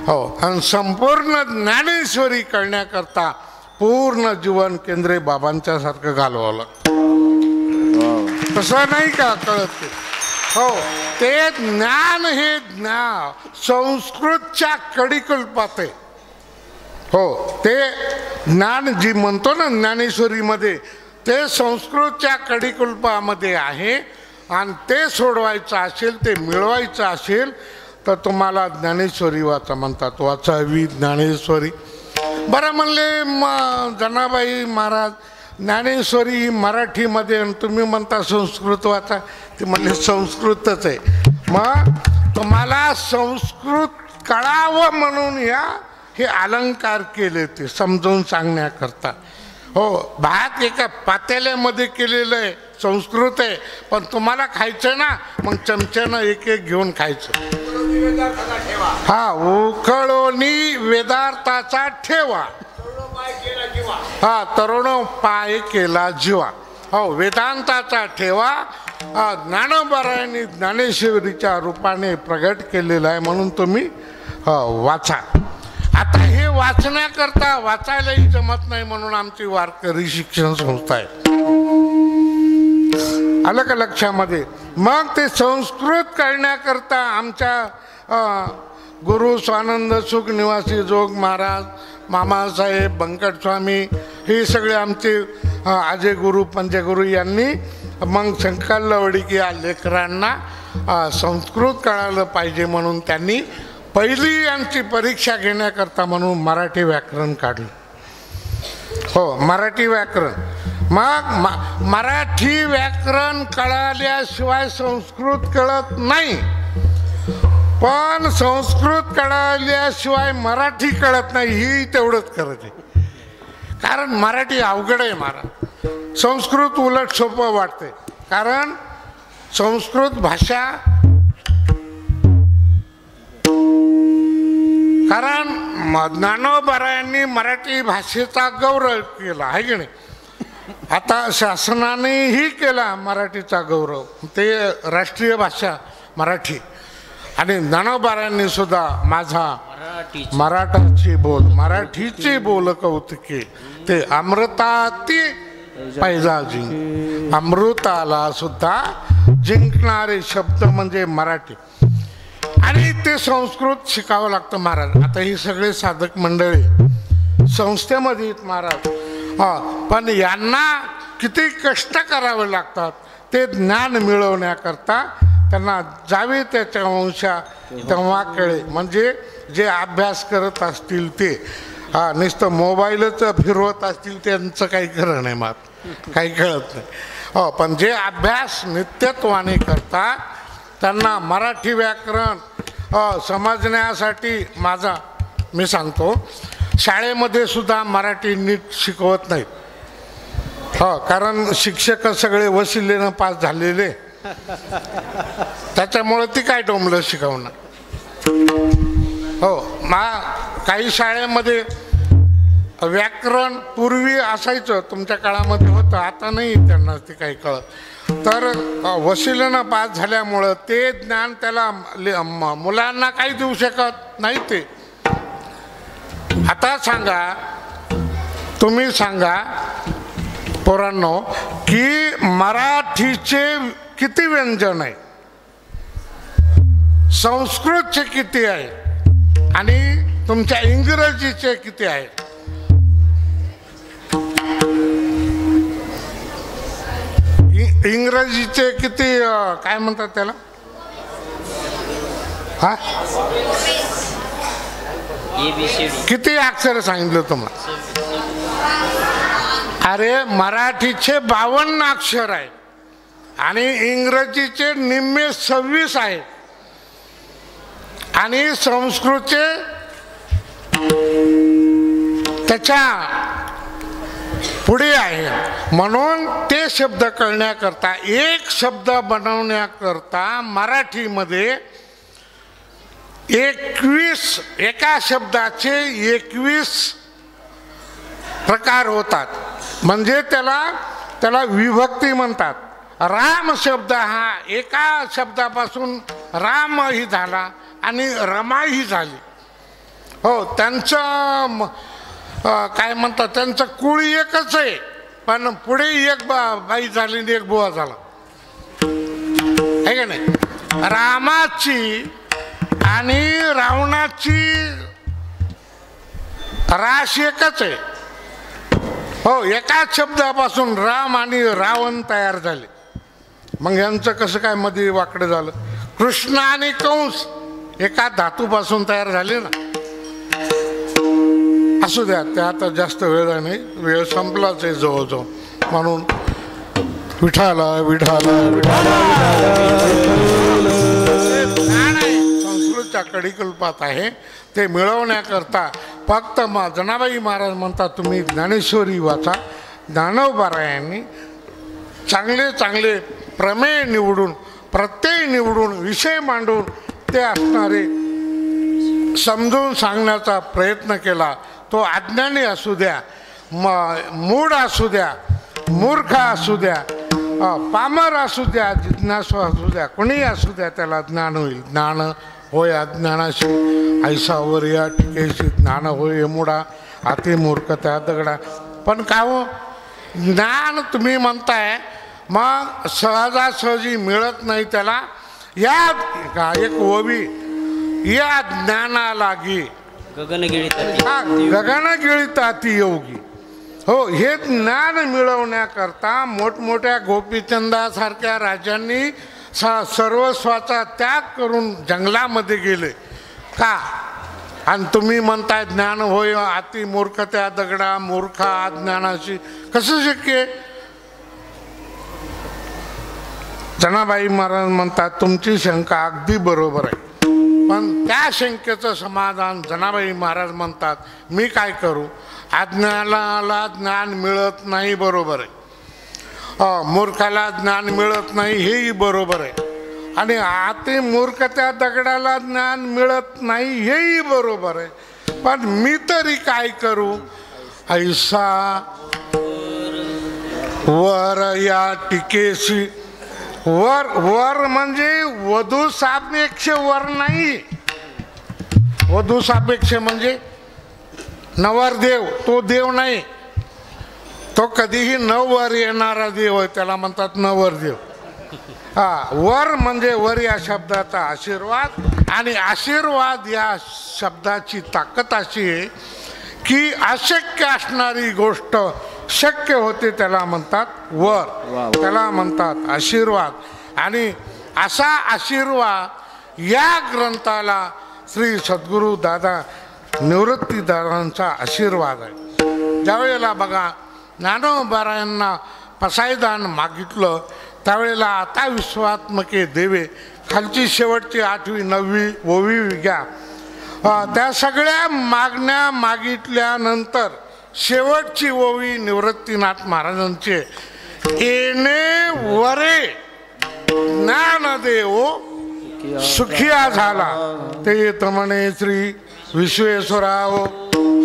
हो आणि संपूर्ण ज्ञानेश्वरी कळण्याकरता पूर्ण जीवन केंद्रे बाबांच्या सारखं घालवावं लागतं. तसं नाही का कळत ते. हो ते ज्ञान हे ज्ञान संस्कृतच्या कडिकल्पात आहे. हो ते ज्ञान जी म्हणतो ना ज्ञानेश्वरीमध्ये ते संस्कृतच्या कडिकल्पामध्ये आहे. आणि ते सोडवायचं असेल, ते मिळवायचं असेल तर तुम्हाला ज्ञानेश्वरी वाचा म्हणतात. वाचावी ज्ञानेश्वरी. बरं म्हणले जनाबाई महाराज ज्ञानेश्वरी ही मराठीमध्ये आणि तुम्ही म्हणता संस्कृत वाचा. ते म्हणले संस्कृतच आहे. मग तुम्हाला संस्कृत कळावं म्हणून हे अलंकार केले ते समजावून सांगण्याकरता. हो भात एका पातेल्यामध्ये केलेलं आहे, संस्कृत आहे, पण तुम्हाला खायचं ना मग चमच्यानं एक एक घेऊन खायचं. हा उकळोनी वेदार्थाचा ठेवा, हा तरुण पाय केला जीवा. हो वेदांताचा ठेवा ज्ञानोबारायांनी ज्ञानेश्वरीच्या रूपाने प्रगट केलेला आहे, म्हणून तुम्ही वाचा. आता हे वाचण्याकरता वाचायलाही जमत नाही, म्हणून आमची वारकरी शिक्षण संस्था आहे. आलं का लक्षामध्ये? मग ते संस्कृत करण्याकरता आमच्या गुरु स्वानंद सुख निवासी जोग महाराज, मामासाहेब, बंकटस्वामी, हे सगळे आमचे आजे गुरु पंचगुरु यांनी मग शंकरलवडी या लेकरांना संस्कृत कळालं पाहिजे म्हणून त्यांनी पहिली यांची परीक्षा घेण्याकरता म्हणून मराठी व्याकरण काढलं. हो, मराठी व्याकरण. मग मराठी व्याकरण कळाल्याशिवाय संस्कृत कळत नाही, पण संस्कृत कळाल्याशिवाय मराठी कळत नाही, ही तेवढंच करत आहे. कारण मराठी अवघड आहे महाराज, संस्कृत उलट सोपं वाटते. कारण संस्कृत भाषा, कारण ज्ञानोबारायांनी मराठी भाषेचा गौरव केला आहे की नाही. आता शासनानेही केला मराठीचा गौरव, ते राष्ट्रीय भाषा मराठी. आणि ज्ञानोबारायांनी सुद्धा माझा मराठाची बोल, मराठीची बोल कौतुके, ते अमृताती पैजा जिंक, अमृताला सुद्धा जिंकणारे शब्द म्हणजे मराठी. आणि ते संस्कृत शिकावं लागतं महाराज. आता ही सगळे साधक मंडळी संस्थेमध्ये आहेत महाराज, पण यांना किती कष्ट करावे लागतात ते ज्ञान मिळवण्याकरता. त्यांना जावे त्याच्या वंशा तेव्हा कळे. म्हणजे जे अभ्यास करत असतील ते नुसतं मोबाईलच फिरवत असतील त्यांचं काही खरं नाही, मात काही कळत नाही. हो, पण जे अभ्यास नित्यत्वाने करतात त्यांना मराठी व्याकरण समजण्यासाठी माझा मी सांगतो, शाळेमध्ये सुद्धा मराठी नीट शिकवत नाहीत. हो, कारण शिक्षक सगळे वशिलेनं पास झालेले, त्याच्यामुळे ती काय डोंबलं शिकवणार. हो, काही शाळेमध्ये व्याकरण पूर्वी असायचं, तुमच्या काळामध्ये होतं, आता नाही त्यांना ते काही कळत. तर वशिलेनं पास झाल्यामुळं ते ज्ञान त्याला मुलांना काही देऊ शकत नाही. ते आता सांगा, तुम्ही सांगा पोरांनो, की मराठीचे किती व्यंजन आहे, संस्कृतचे किती आहे, आणि तुमच्या इंग्रजीचे किती आहे. इंग्रजीचे किती काय म्हणतात त्याला, हा किती अक्षर सांगितलं तुम्हाला? अरे मराठीचे 52 अक्षर आहे आणि इंग्रजीचे निम्मे 26 आहे आणि संस्कृतचे त्याच्या पुढे आहे. म्हणून ते शब्द कळण्याकरता, एक शब्द बनवण्याकरता मराठीमध्ये 21 एका शब्दाचे 21 प्रकार होतात. म्हणजे त्याला विभक्ती म्हणतात. राम शब्द हा एका शब्दापासून रामही झाला आणि रमाही झाली. हो, त्यांचं काय म्हणतात, त्यांचं कुळ एकच आहे, पण पुढे एक बाई झाली आणि एक बुवा झाला, आहे का नाही. रामाची आणि रावणाची राश एकच आहे. हो, एकाच शब्दापासून राम आणि रावण तयार झाले. मग यांचं कसं काय मध्ये वाकडं झालं. कृष्ण आणि कंस एका धातूपासून तयार झाले ना. असू द्या, ते आता जास्त वेळ नाही, वेळ संपलाच आहे जवळजवळ. म्हणून विठाला विठाला विठाला संस्कृतच्या कडिकल्पात आहे. ते मिळवण्याकरता फक्त जनाबाई महाराज म्हणतात, तुम्ही ज्ञानेश्वरी वाचा. ज्ञानोबारायांनी चांगले चांगले प्रमेय निवडून, प्रत्यय निवडून, विषय मांडून ते असणारे समजून सांगण्याचा प्रयत्न केला. तो अज्ञानी असू द्या, मूढ असू द्या, मूर्ख असू द्या, पामर असू द्या, जिज्ञासू असू द्या, कोणीही असू द्या, त्याला ज्ञान होईल. ज्ञान होय अज्ञानाशी ऐसावर या टिकेशी, ज्ञान होय मुडा अति मूर्ख त्या दगडा. पण का हो, ज्ञान तुम्ही म्हणताय, मग सहजासहजी मिळत नाही त्याला. या एक ओवी या ज्ञाना लागी गगन गिळीत गगन गिळिताती योगी. हो, हे ज्ञान मिळवण्याकरता मोठमोठ्या गोपीचंदासारख्या राजांनी सर्वस्वाचा त्याग करून जंगलामध्ये गेले का? आणि तुम्ही म्हणताय ज्ञान होय अति मूर्ख त्या दगडा मूर्खा अज्ञानाशी, कसं शक्य? जनाबाई महाराज म्हणतात तुमची शंका अगदी बरोबर आहे, पण त्या शंकेचं समाधान जनाबाई महाराज म्हणतात मी काय करू? अज्ञानाला ज्ञान मिळत नाही, बरोबर आहे. मूर्खाला ज्ञान मिळत नाही, हेही बरोबर आहे. आणि अति मूर्ख त्या दगडाला ज्ञान मिळत नाही, हेही बरोबर आहे. पण मी तरी काय करू? ऐसा वर या टीकेशी. वर वर म्हणजे वधू सापेक्ष वर नाही. वधू सापेक्ष म्हणजे नवरदेव, तो देव नाही, तो कधीही नवर येणारा देव आहे, त्याला म्हणतात नवरदेव. वर म्हणजे वर या शब्दाचा आशीर्वाद. आणि आशीर्वाद या शब्दाची ताकद अशी आहे की अशक्य असणारी गोष्ट शक्य होते, त्याला म्हणतात वर, त्याला म्हणतात आशीर्वाद. आणि असा आशीर्वाद या ग्रंथाला श्री सद्गुरू दादा निवृत्तीदारांचा आशीर्वाद आहे. ज्यावेळेला बघा ज्ञानोबारायांना पसायदान मागितलं त्यावेळेला आता विश्वात्मके देवे खालची शेवटची 8वी 9वी ओवी घ्या. त्या सगळ्या मागण्या मागितल्यानंतर शेवटची ओवी निवृत्तीनाथ महाराजांची, येणे वरे ज्ञानदेव सुखिया झाला. ते येत म्हणे श्री विश्वेश्वराव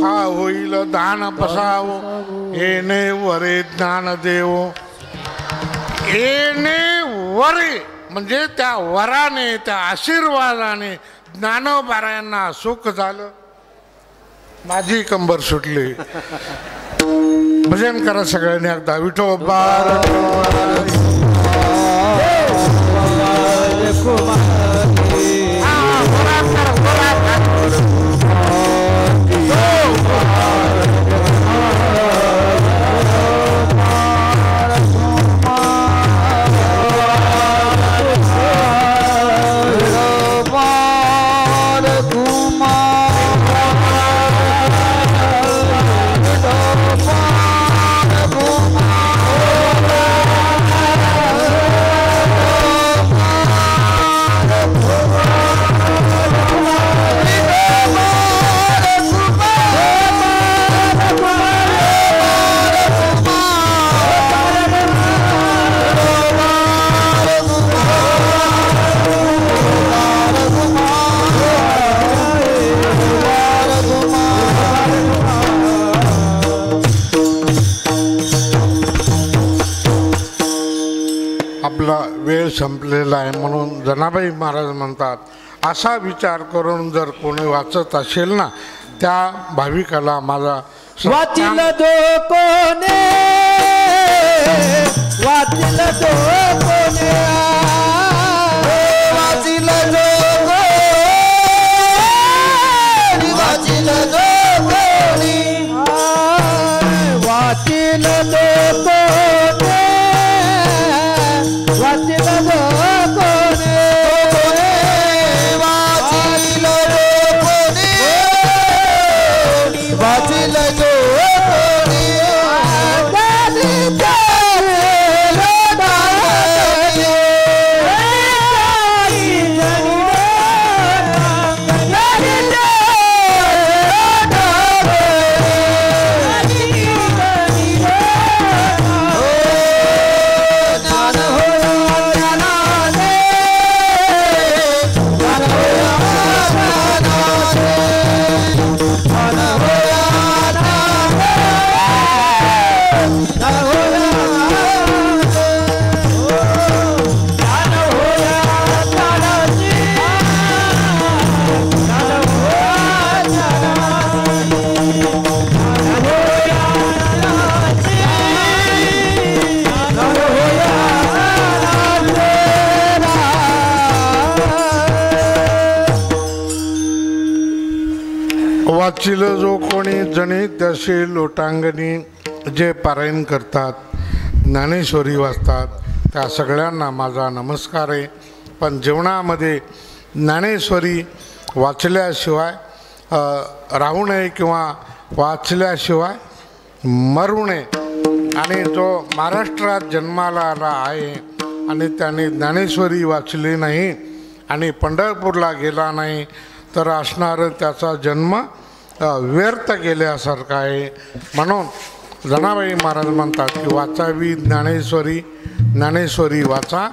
हा होईल दान पसावो. येणे वरे ज्ञानदेव. येणे वरे म्हणजे त्या वराने, त्या आशीर्वादाने ज्ञानोबारायांना सुख झालं. माझी कंबर सुटली. भजन करा सगळ्यांनी एकदा. विठोबार वेळ संपलेला आहे. म्हणून जनाबाई महाराज म्हणतात असा विचार करून जर कोणी वाचत असेल ना त्या भाविकाला माझा वाचिल दो कोणे वाचिल दो कोणे वाचिल दो कोणी वाचिल दो कोणी वाचिल दो कोणे वाचिल दो कोणे वाचिल दो कोणे वाचिल दो वाचिल जो कोणी जणी तसे लोटांगणी जे पारायण करतात, ज्ञानेश्वरी वाचतात, त्या सगळ्यांना माझा नमस्कार आहे. पण जीवनामध्ये ज्ञानेश्वरी वाचल्याशिवाय राहू नये किंवा वाचल्याशिवाय मरू नये. आणि जो महाराष्ट्रात जन्माला आला आहे आणि त्याने ज्ञानेश्वरी वाचली नाही आणि पंढरपूरला गेला नाही तर असणारं त्याचा जन्म व्यर्थ गेल्यासारखा आहे. म्हणून जनाबाई महाराज म्हणतात की वाचावी ज्ञानेश्वरी, ज्ञानेश्वरी वाचा.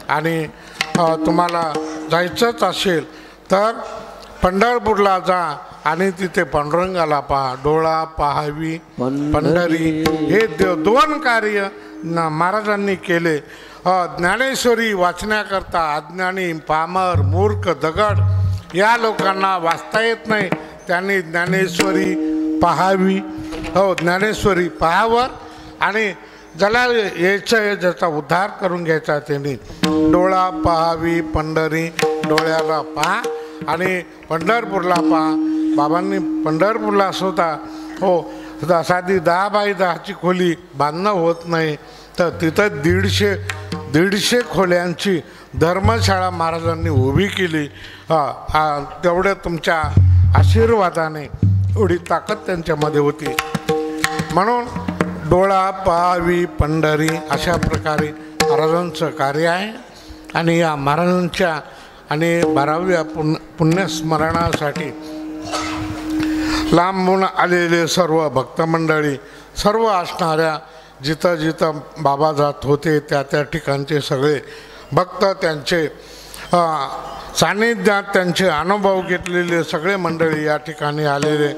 आणि तुम्हाला जायचंच असेल तर पंढरपूरला जा आणि तिथे पांडुरंगाला पहा. डोळा पाहावी पंढरी, हे दोन कार्य महाराजांनी केले. ज्ञानेश्वरी वाचण्याकरता अज्ञानी, पामर, मूर्ख, दगड या लोकांना वाचता येत नाही. त्यांनी ज्ञानेश्वरी पाहावी. ज्ञानेश्वरी पाहावर आणि ज्याला यायचं आहे, ज्याचा उद्धार करून घ्यायचा त्यांनी डोळा पाहावी पंढरी, डोळ्याला पहा आणि पंढरपूरला पहा. बाबांनी पंढरपूरला स्वतः साधी 10 बाय 10ची खोली बांधणं होत नाही तर तिथं 150 खोल्यांची धर्मशाळा महाराजांनी उभी केली. तेवढं तुमच्या आशीर्वादाने एवढी ताकद त्यांच्यामध्ये होती. म्हणून डोळा पाहावी पंढरी अशा प्रकारे महाराजांचं कार्य आहे. आणि या महाराजांच्या आणि 12व्या पुण्यस्मरणासाठी लांबून आलेले सर्व भक्तमंडळी, सर्व असणाऱ्या जिथं जिथं बाबा जात होते त्या त्या ठिकाणचे सगळे भक्त, त्यांचे सान्निध्यात त्यांचे अनुभव घेतलेले सगळे मंडळी या ठिकाणी आलेले,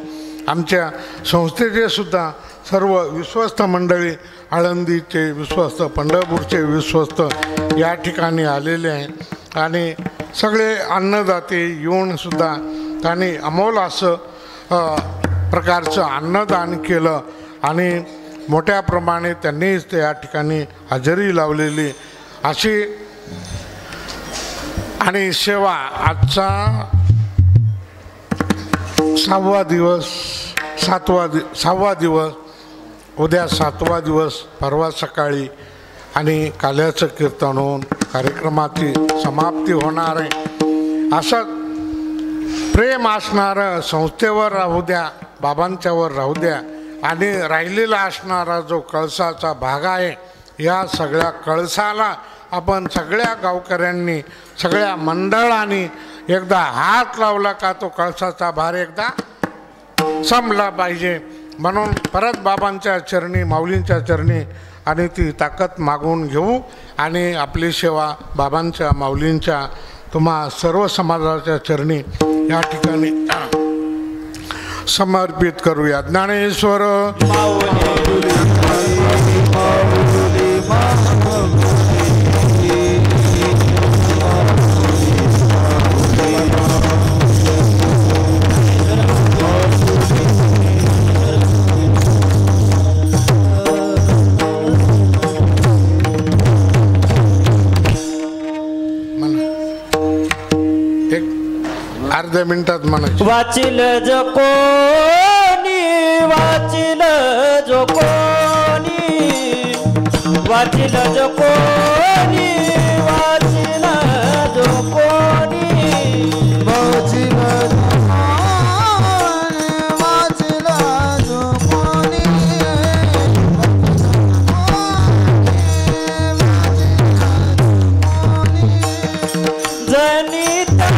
आमच्या संस्थेचे सुद्धा सर्व विश्वस्त मंडळी, आळंदीचे विश्वस्त, पंढरपूरचे विश्वस्त या ठिकाणी आलेले आहेत. आणि सगळे अन्नदाते येऊनसुद्धा त्यांनी अमोल असं प्रकारचं अन्नदान केलं आणि मोठ्या प्रमाणे त्यांनीच त्या ठिकाणी हजेरी लावलेली अशी. आणि सेवा आजचा 6वा दिवस, 6वा दिवस, उद्या 7वा दिवस, परवा सकाळी आणि काल्याचं कीर्तन होऊन कार्यक्रमाची समाप्ती होणार आहे. असं प्रेम असणारं संस्थेवर राहू द्या, बाबांच्यावर राहू द्या. आणि राहिलेला असणारा जो कळसाचा भाग आहे, या सगळ्या कळसाला आपण सगळ्या गावकऱ्यांनी, सगळ्या मंडळांनी एकदा हात लावला का तो कळसाचा भार एकदा संपला पाहिजे. म्हणून परत बाबांच्या चरणी, माऊलींच्या चरणी आणि ती ताकद मागून घेऊ आणि आपली सेवा बाबांच्या, माऊलींच्या, तुम्हा सर्व समाजाच्या चरणी या ठिकाणी समर्पित करूया. ज्ञानेश्वर अर्ध्या मिनिटात म्हणायचं. वाचिल जो कोणी, वाचिल जो कोणी, वाचिल जो कोणी, वाचिल जो कोणी, वाचिल जो कोणी, जनिता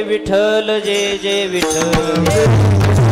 विठ्ठल जय जय विठ्ठल